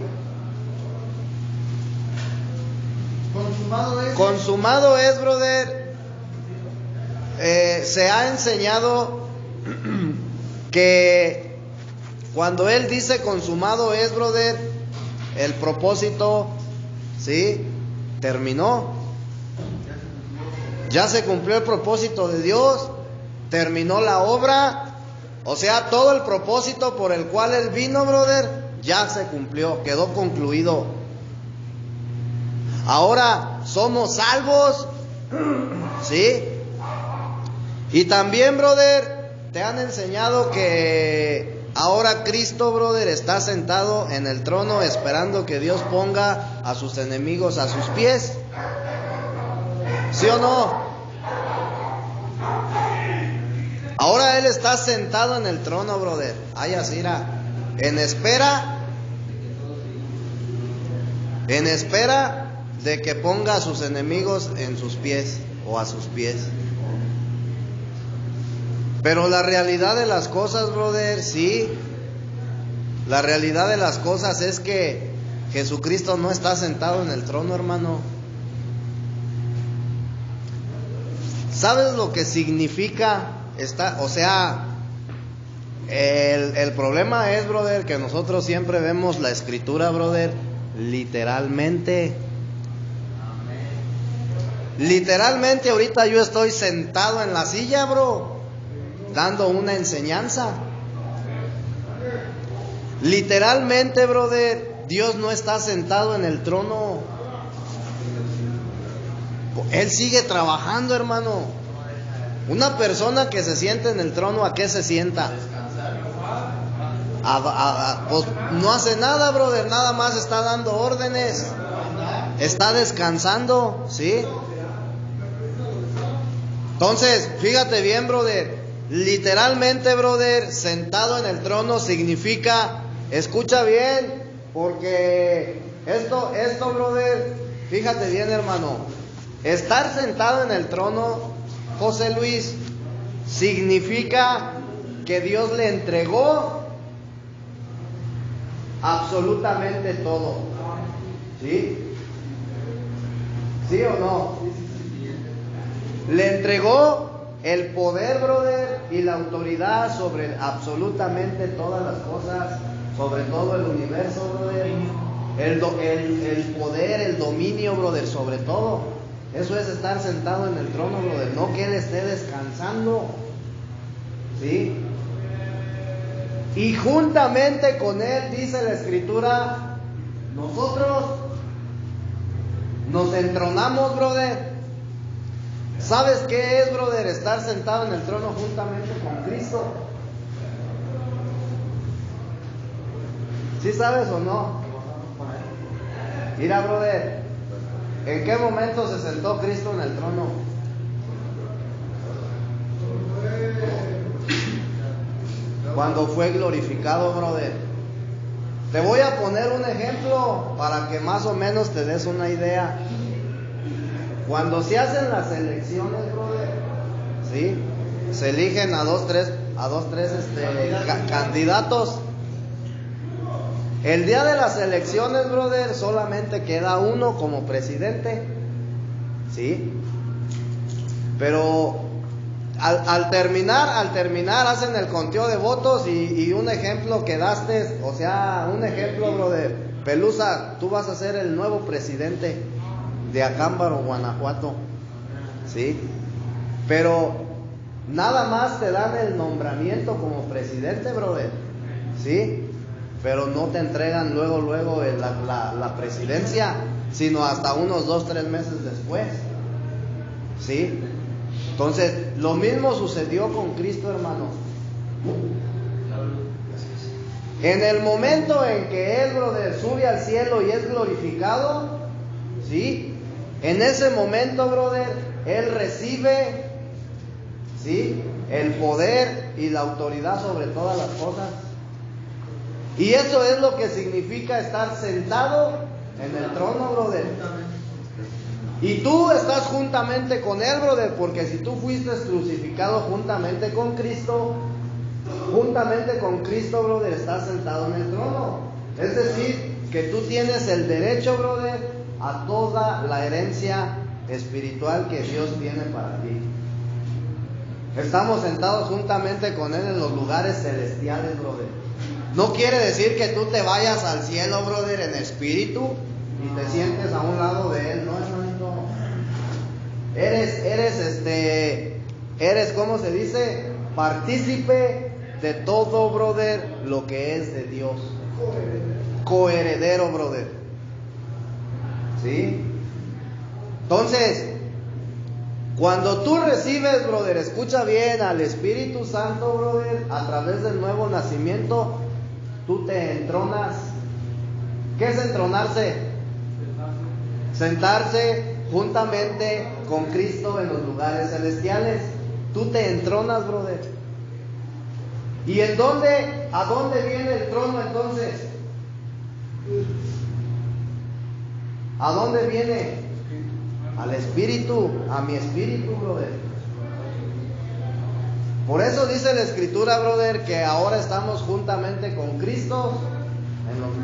Consumado es, brother. Se ha enseñado que cuando Él dice consumado es, brother, el propósito, ¿sí?, terminó. Ya se cumplió el propósito de Dios, terminó la obra. O sea, todo el propósito por el cual Él vino, brother, ya se cumplió, quedó concluido. Ahora somos salvos, ¿sí? Y también, brother, te han enseñado que ahora Cristo, brother, está sentado en el trono esperando que Dios ponga a sus enemigos a sus pies. ¿Sí o no? Ahora Él está sentado en el trono, brother. Ay, asira, en espera de que ponga a sus enemigos en sus pies o a sus pies. Pero la realidad de las cosas, brother, sí, la realidad de las cosas es que Jesucristo no está sentado en el trono, hermano. ¿Sabes lo que significa o sea, el problema es, brother, que nosotros siempre vemos la escritura, brother, literalmente. Literalmente ahorita yo estoy sentado en la silla, bro, dando una enseñanza. Literalmente, brother, Dios no está sentado en el trono. Él sigue trabajando, hermano. Una persona que se siente en el trono, ¿a qué se sienta? Pues no hace nada, brother, nada más está dando órdenes. Está descansando, ¿sí? Entonces, fíjate bien, brother. Literalmente, brother, sentado en el trono significa, escucha bien, porque esto, brother, fíjate bien, hermano. Estar sentado en el trono, José Luis, significa que Dios le entregó absolutamente todo. ¿Sí? ¿Sí o no? Le entregó el poder, brother, y la autoridad sobre absolutamente todas las cosas, sobre todo el universo, brother. El poder, el dominio, brother, sobre todo. Eso es estar sentado en el trono, brother. No que Él esté descansando. ¿Sí? Y juntamente con Él, dice la Escritura, nosotros nos entronamos, brother. ¿Sabes qué es, brother? Estar sentado en el trono juntamente con Cristo. ¿Sí sabes o no? Mira, brother, ¿en qué momento se sentó Cristo en el trono? Cuando fue glorificado, brother. Te voy a poner un ejemplo para que más o menos te des una idea. Cuando se hacen las elecciones, brother, ¿sí? Se eligen a dos, tres candidatos. El día de las elecciones, brother, solamente queda uno como presidente, ¿sí? Pero al terminar hacen el conteo de votos y un ejemplo que daste, o sea, un ejemplo, brother, Pelusa, tú vas a ser el nuevo presidente de Acámbaro, Guanajuato, ¿sí? Pero nada más te dan el nombramiento como presidente, brother, ¿sí? Pero no te entregan luego la presidencia, sino hasta unos 2-3 meses después, ¿sí? Entonces, lo mismo sucedió con Cristo, hermano. En el momento en que Él, brother, sube al cielo y es glorificado, ¿sí? En ese momento, brother, Él recibe, ¿sí?, el poder y la autoridad sobre todas las cosas. Y eso es lo que significa estar sentado en el trono, brother. Y tú estás juntamente con Él, brother, porque si tú fuiste crucificado juntamente con Cristo, brother, estás sentado en el trono. Es decir, que tú tienes el derecho, brother, a toda la herencia espiritual que Dios tiene para ti. Estamos sentados juntamente con Él en los lugares celestiales, brother. No quiere decir que tú te vayas al cielo, brother, en espíritu y te sientes a un lado de Él, no, hermanito. Eres, ¿cómo se dice? Partícipe de todo, brother, lo que es de Dios. Coheredero, brother. ¿Sí? Entonces, cuando tú recibes, brother, escucha bien, al Espíritu Santo, brother, a través del nuevo nacimiento, tú te entronas. ¿Qué es entronarse? Sentarse juntamente con Cristo en los lugares celestiales. Tú te entronas, brother. ¿Y a dónde viene el trono entonces? ¿A dónde viene? Al espíritu, a mi espíritu, brother. Por eso dice la Escritura, brother, que ahora estamos juntamente con Cristo,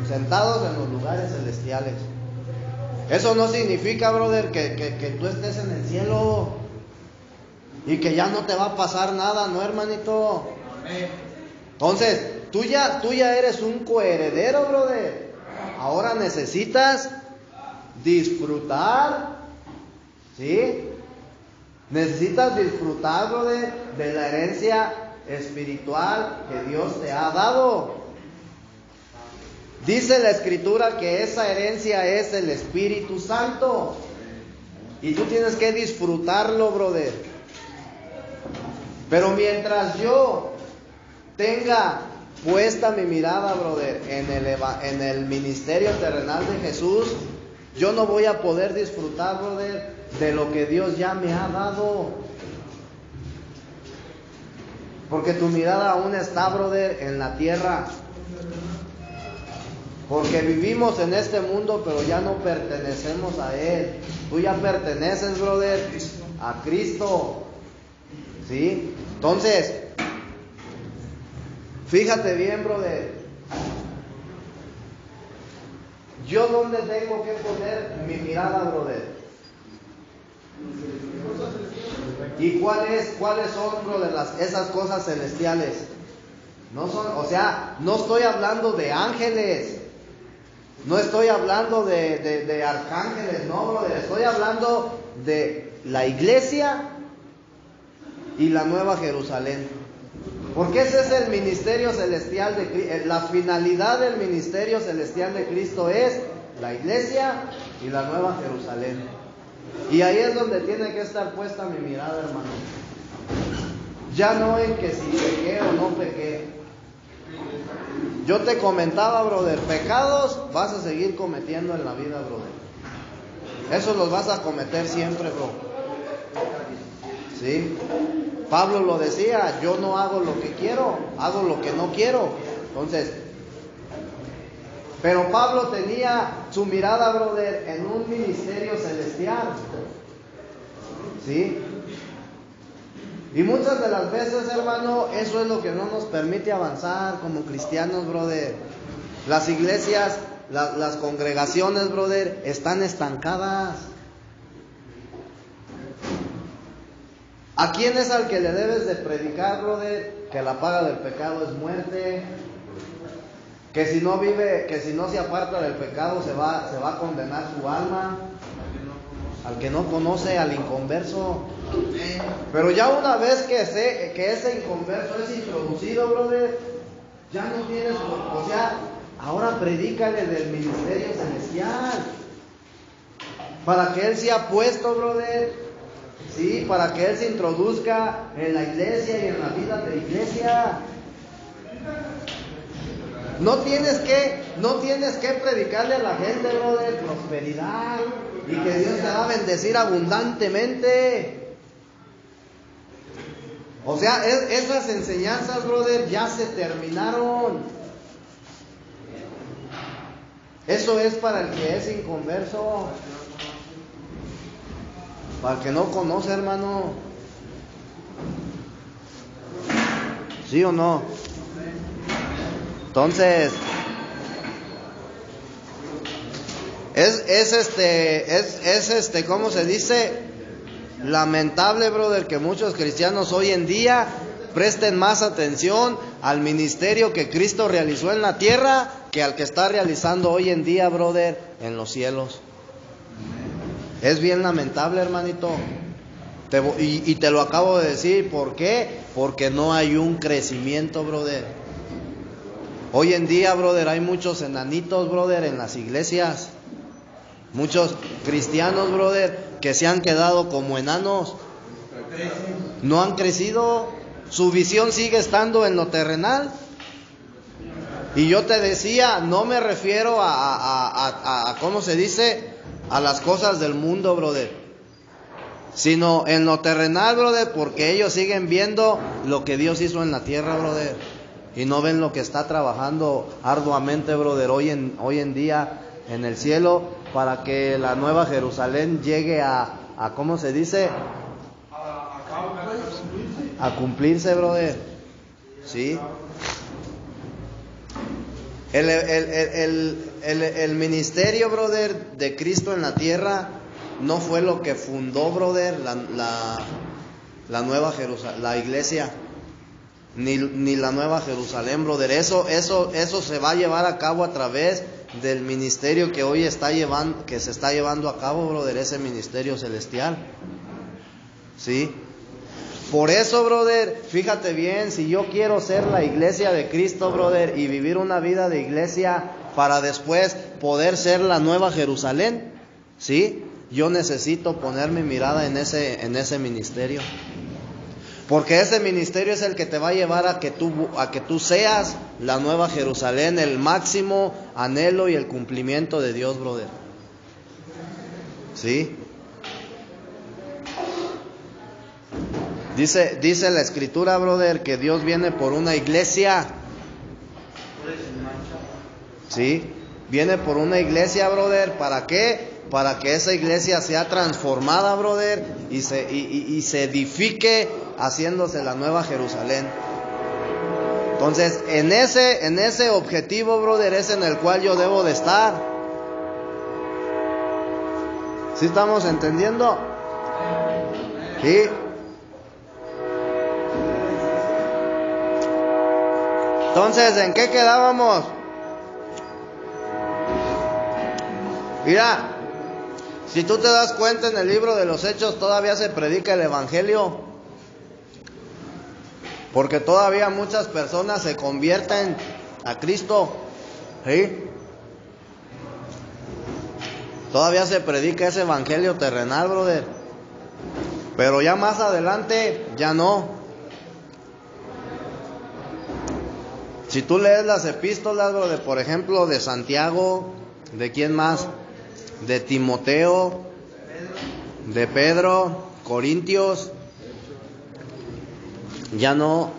sentados en los lugares celestiales. Eso no significa, brother, que tú estés en el cielo. y que ya no te va a pasar nada, ¿no, hermanito? Entonces, tú ya eres un coheredero, brother. Ahora necesitas disfrutar, ¿sí? Necesitas disfrutar, brother, de la herencia espiritual que Dios te ha dado. Dice la Escritura que esa herencia es el Espíritu Santo. Y tú tienes que disfrutarlo, brother. Pero mientras yo tenga puesta mi mirada, brother, en el ministerio terrenal de Jesús, yo no voy a poder disfrutar, brother, de lo que Dios ya me ha dado. Porque tu mirada aún está, brother, en la tierra. Porque vivimos en este mundo, pero ya no pertenecemos a Él. Tú ya perteneces, brother, a Cristo. ¿Sí? Entonces, fíjate bien, brother. ¿Yo dónde tengo que poner mi mirada, brother? ¿Y cuáles son, brother, esas cosas celestiales? No son, o sea, no estoy hablando de ángeles. No estoy hablando de arcángeles, no, brother. Estoy hablando de la iglesia y la Nueva Jerusalén. Porque ese es el ministerio celestial de Cristo. La finalidad del ministerio celestial de Cristo es la iglesia y la Nueva Jerusalén. Y ahí es donde tiene que estar puesta mi mirada, hermano. Ya no en que si pequé o no pequé. Yo te comentaba, brother, pecados vas a seguir cometiendo en la vida, brother. Esos los vas a cometer siempre, bro. ¿Sí? Pablo lo decía, yo no hago lo que quiero, hago lo que no quiero. Entonces, pero Pablo tenía su mirada, brother, en un ministerio celestial. ¿Sí? Y muchas de las veces, hermano, eso es lo que no nos permite avanzar como cristianos, brother. Las iglesias, las congregaciones, brother, están estancadas. ¿A quién es al que le debes de predicar, brother? Que la paga del pecado es muerte. Que si no vive, que si no se aparta del pecado se va a condenar su alma. Al que no conoce, al inconverso. Pero ya una vez que ese inconverso es introducido, brother, ya no tienes, o sea, ahora predícale del ministerio celestial. Para que él sea puesto, brother, sí, para que él se introduzca en la iglesia y en la vida de la iglesia. No tienes que predicarle a la gente, brother, prosperidad y que Dios te va a bendecir abundantemente. O sea, esas enseñanzas, brother, ya se terminaron. Eso es para el que es inconverso, para el que no conoce, hermano. ¿Sí o no? Entonces, ¿cómo se dice? Lamentable, brother, que muchos cristianos hoy en día presten más atención al ministerio que Cristo realizó en la tierra que al que está realizando hoy en día, brother, en los cielos. Es bien lamentable, hermanito. Y te lo acabo de decir. ¿Por qué? Porque no hay un crecimiento, brother. Hoy en día, brother, hay muchos enanitos, brother, en las iglesias. Muchos cristianos, brother, que se han quedado como enanos. No han crecido. Su visión sigue estando en lo terrenal. Y yo te decía, no me refiero a ¿cómo se dice? A las cosas del mundo, brother. Sino en lo terrenal, brother, porque ellos siguen viendo lo que Dios hizo en la tierra, brother. Y no ven lo que está trabajando arduamente, brother, hoy en día en el cielo, para que la Nueva Jerusalén llegue a ¿cómo se dice? A cumplirse, brother. ¿Sí? El ministerio, brother, de Cristo en la tierra no fue lo que fundó, brother, la nueva Jerusalén, la iglesia, ni la nueva Jerusalén, brother. Eso se va a llevar a cabo a través del ministerio que hoy que se está llevando a cabo, brother, ese ministerio celestial. ¿Sí? Por eso, brother, fíjate bien, si yo quiero ser la iglesia de Cristo, brother, y vivir una vida de iglesia para después poder ser la nueva Jerusalén, ¿sí? Yo necesito poner mi mirada en ese ministerio. Porque ese ministerio es el que te va a llevar a que tú seas la nueva Jerusalén, el máximo anhelo y el cumplimiento de Dios, brother. ¿Sí? Dice la Escritura, brother, que Dios viene por una iglesia. ¿Sí? Viene por una iglesia, brother. ¿Para qué? Para que esa iglesia sea transformada, brother, y se edifique haciéndose la nueva Jerusalén. Entonces, en ese objetivo, brother, es en el cual yo debo de estar. ¿Sí estamos entendiendo? Sí. Entonces, ¿en qué quedábamos? Mira, si tú te das cuenta, en el libro de los Hechos todavía se predica el Evangelio, porque todavía muchas personas se convierten a Cristo, ¿sí? Todavía se predica ese Evangelio terrenal, brother, pero ya más adelante ya no. Si tú lees las epístolas, brother, por ejemplo, de Santiago, ¿de quién más? De Timoteo, de Pedro, Corintios, ya no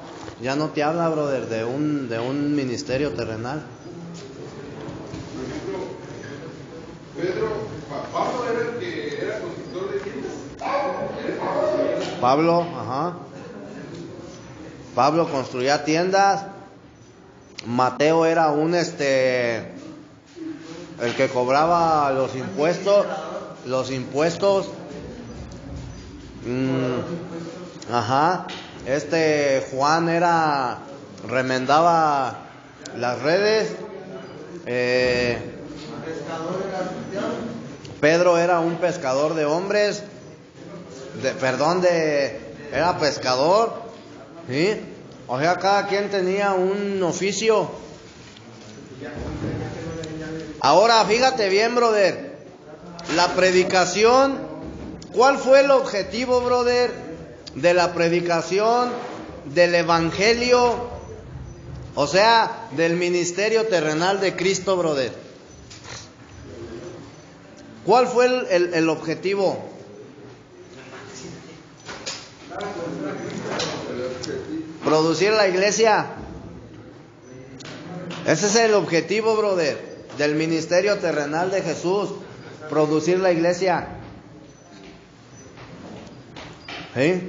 te habla, brother, de un ministerio terrenal. Por ejemplo, Pablo era el que era constructor de tiendas. Pablo, ajá. Pablo construía tiendas. Mateo era el que cobraba los impuestos. Ajá. Juan remendaba las redes. Pedro era un pescador de hombres. Era pescador. ¿Sí? O sea, cada quien tenía un oficio. Ahora, fíjate bien, brother. La predicación, ¿cuál fue el objetivo, brother, de la predicación del Evangelio? O sea, del ministerio terrenal de Cristo, brother. ¿Cuál fue el objetivo? Producir la iglesia. Ese es el objetivo, brother, del ministerio terrenal de Jesús. Producir la iglesia. ¿Sí?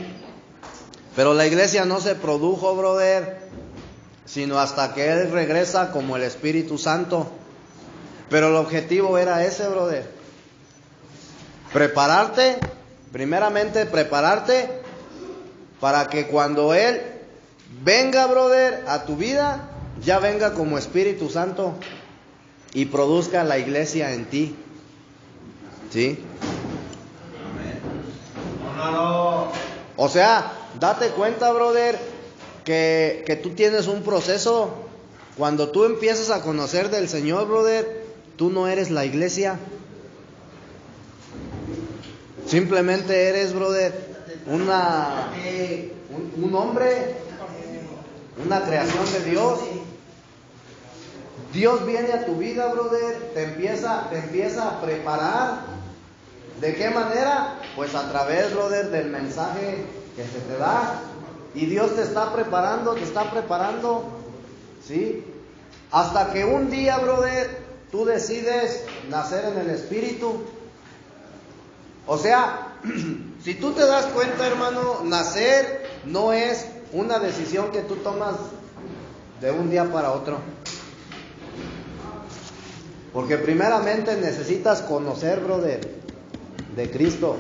Pero la iglesia no se produjo, brother, sino hasta que Él regresa como el Espíritu Santo. Pero el objetivo era ese, brother. Primeramente prepararte para que cuando Él venga, brother, a tu vida, ya venga como Espíritu Santo y produzca la iglesia en ti. ¿Sí? O sea, date cuenta, brother, que tú tienes un proceso. Cuando tú empiezas a conocer del Señor, brother, tú no eres la iglesia. Simplemente eres, brother, un hombre, una creación de Dios. Dios viene a tu vida, brother, te empieza a preparar. ¿De qué manera? Pues a través, brother, del mensaje que se te da. Y Dios te está preparando, ¿sí? Hasta que un día, brother, tú decides nacer en el Espíritu. O sea, si tú te das cuenta, hermano, nacer no es una decisión que tú tomas de un día para otro. Porque primeramente necesitas conocer, brother, de Cristo.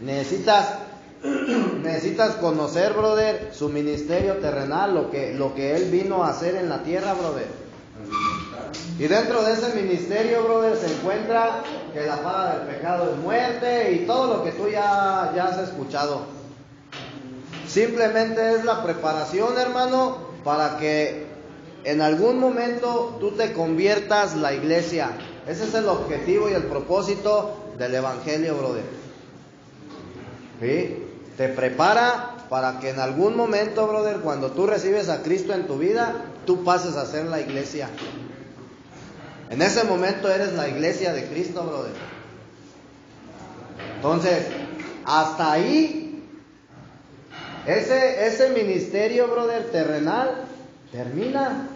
Necesitas necesitas conocer, brother, su ministerio terrenal, lo que él vino a hacer en la tierra, brother. Y dentro de ese ministerio, brother, se encuentra que la paga del pecado es muerte y todo lo que tú ya has escuchado. Simplemente es la preparación, hermano, para que en algún momento tú te conviertas la iglesia. Ese es el objetivo y el propósito del evangelio, brother. ¿Sí? Te prepara para que en algún momento, brother, cuando tú recibes a Cristo en tu vida, tú pases a ser la iglesia. En ese momento eres la iglesia de Cristo, brother. Entonces, hasta ahí, ese ministerio, brother, terrenal, termina.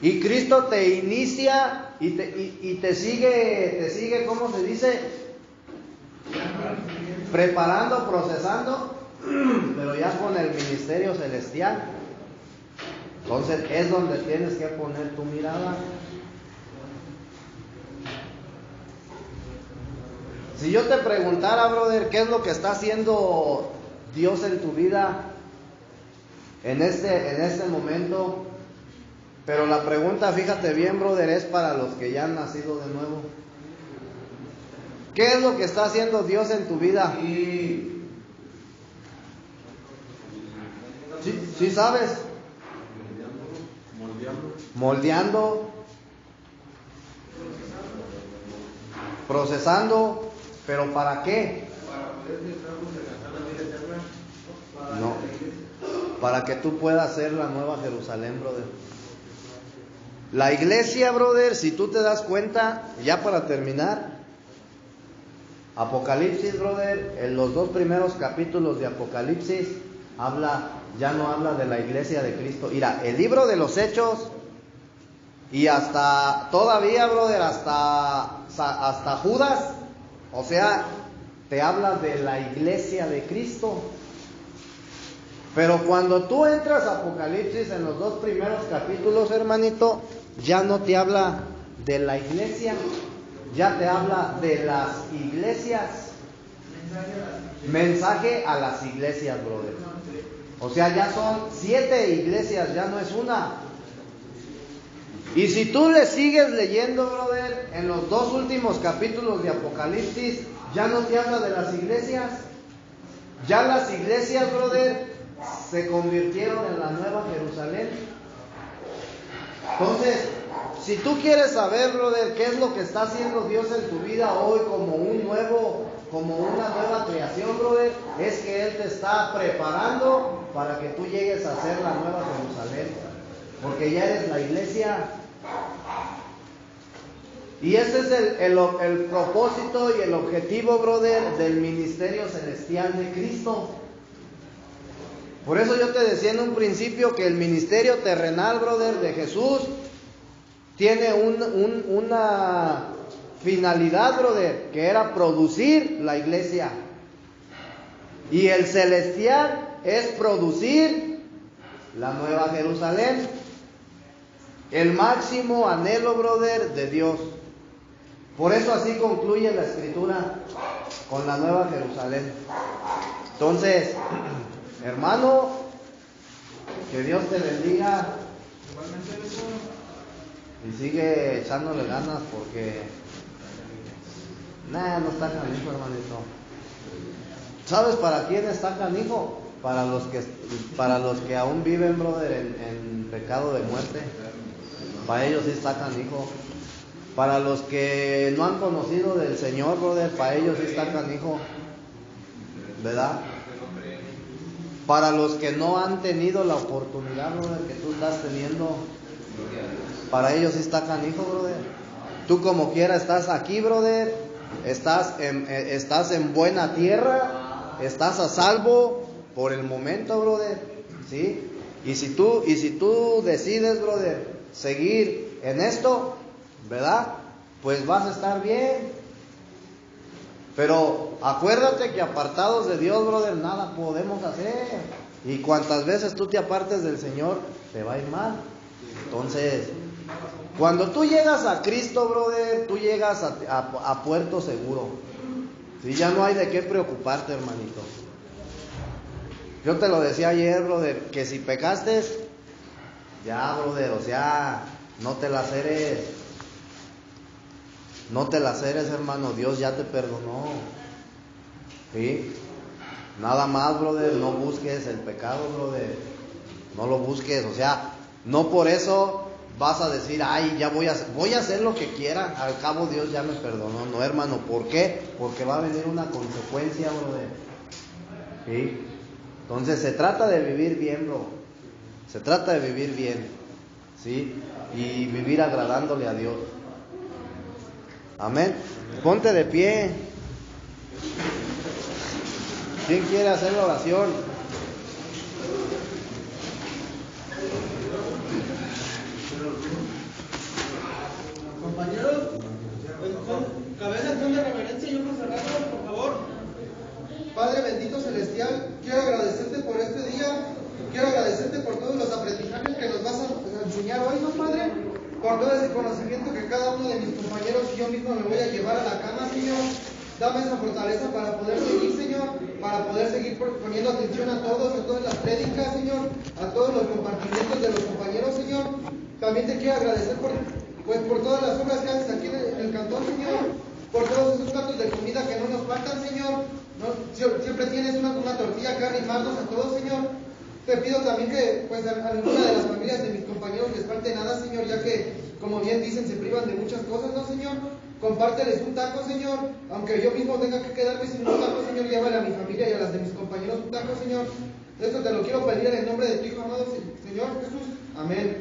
Y Cristo te inicia y te sigue, ¿cómo se dice? Preparando, procesando, pero ya con el ministerio celestial. Entonces es donde tienes que poner tu mirada. Si yo te preguntara, brother, ¿qué es lo que está haciendo Dios en tu vida en este momento? Pero la pregunta, fíjate bien, brother, es para los que ya han nacido de nuevo. ¿Qué es lo que está haciendo Dios en tu vida? ¿Sí sabes? Moldeando, procesando, pero ¿para qué? No, para que tú puedas ser la nueva Jerusalén, brother. La iglesia, brother, si tú te das cuenta, ya para terminar, Apocalipsis, brother, en los 2 primeros capítulos de Apocalipsis ya no habla de la iglesia de Cristo. Mira, el libro de los Hechos y hasta todavía, brother, hasta Judas, o sea, te habla de la iglesia de Cristo. Pero cuando tú entras a Apocalipsis en los 2 primeros capítulos, hermanito, ya no te habla de la iglesia, ya te habla de las iglesias. Mensaje a las iglesias, brother. O sea, ya son 7 iglesias, ya no es una. Y si tú le sigues leyendo, brother, en los 2 últimos capítulos de Apocalipsis, ya no te habla de las iglesias. Ya las iglesias, brother, se convirtieron en la nueva Jerusalén. Entonces, si tú quieres saber, brother, qué es lo que está haciendo Dios en tu vida hoy como una nueva creación, brother, es que Él te está preparando para que tú llegues a ser la nueva Jerusalén, porque ya eres la iglesia. Y ese es el propósito y el objetivo, brother, del ministerio celestial de Cristo. Por eso yo te decía en un principio que el ministerio terrenal, brother, de Jesús tiene una finalidad, brother, que era producir la iglesia. Y el celestial es producir la nueva Jerusalén. El máximo anhelo, brother, de Dios. Por eso así concluye la Escritura con la nueva Jerusalén. Entonces, hermano, que Dios te bendiga y sigue echándole ganas porque no está canijo, hermanito. ¿Sabes para quién está canijo? Para los que aún viven, brother, en pecado de muerte. Para ellos sí está canijo. Para los que no han conocido del Señor, brother, para ellos sí está canijo, ¿verdad? Para los que no han tenido la oportunidad, brother, que tú estás teniendo, para ellos sí está canijo, brother. Tú como quiera estás aquí, brother, estás en buena tierra, estás a salvo por el momento, brother, ¿sí? Y si tú decides, brother, seguir en esto, ¿verdad? Pues vas a estar bien. Pero acuérdate que apartados de Dios, brother, nada podemos hacer. Y cuantas veces tú te apartes del Señor, te va a ir mal. Entonces, cuando tú llegas a Cristo, brother, tú llegas a puerto seguro. Sí, ya no hay de qué preocuparte, hermanito. Yo te lo decía ayer, brother, que si pecaste, ya, brother, o sea, no te las eres. No te las eres, hermano, Dios ya te perdonó. ¿Sí? Nada más, brother, no busques el pecado, brother. No lo busques, o sea, no por eso vas a decir, ay, ya voy a hacer lo que quiera, al cabo Dios ya me perdonó. No, hermano, ¿por qué? Porque va a venir una consecuencia, brother. ¿Sí? Entonces se trata de vivir bien, bro. Se trata de vivir bien, ¿sí? Y vivir agradándole a Dios. Amén. Ponte de pie. ¿Quién quiere hacer la oración? Compañeros, pues con cabeza de reverencia y ojos cerrados, por favor. Padre bendito celestial, quiero agradecerte por este día, quiero agradecerte por todos los aprendizajes que nos vas a enseñar hoy, ¿no, Padre? Por todo ese conocimiento que cada uno de mis compañeros y yo mismo me voy a llevar a la cama, Señor. Dame esa fortaleza para poder seguir, Señor, para poder seguir poniendo atención a todas las prédicas, Señor, a todos los compartimientos de los compañeros, Señor. También te quiero agradecer por todas las obras que haces aquí en el cantón, Señor, por todos esos platos de comida que no nos faltan, Señor. Siempre tienes una tortilla que arrimarnos a todos, Señor. Te pido también que pues a ninguna de las familias de mis compañeros les falte nada, Señor, ya que, como bien dicen, se privan de muchas cosas, ¿no, Señor? Compárteles un taco, Señor, aunque yo mismo tenga que quedarme sin un taco, Señor, llévale a mi familia y a las de mis compañeros un taco, Señor. Esto te lo quiero pedir en el nombre de tu Hijo amado, Señor Jesús. Amén.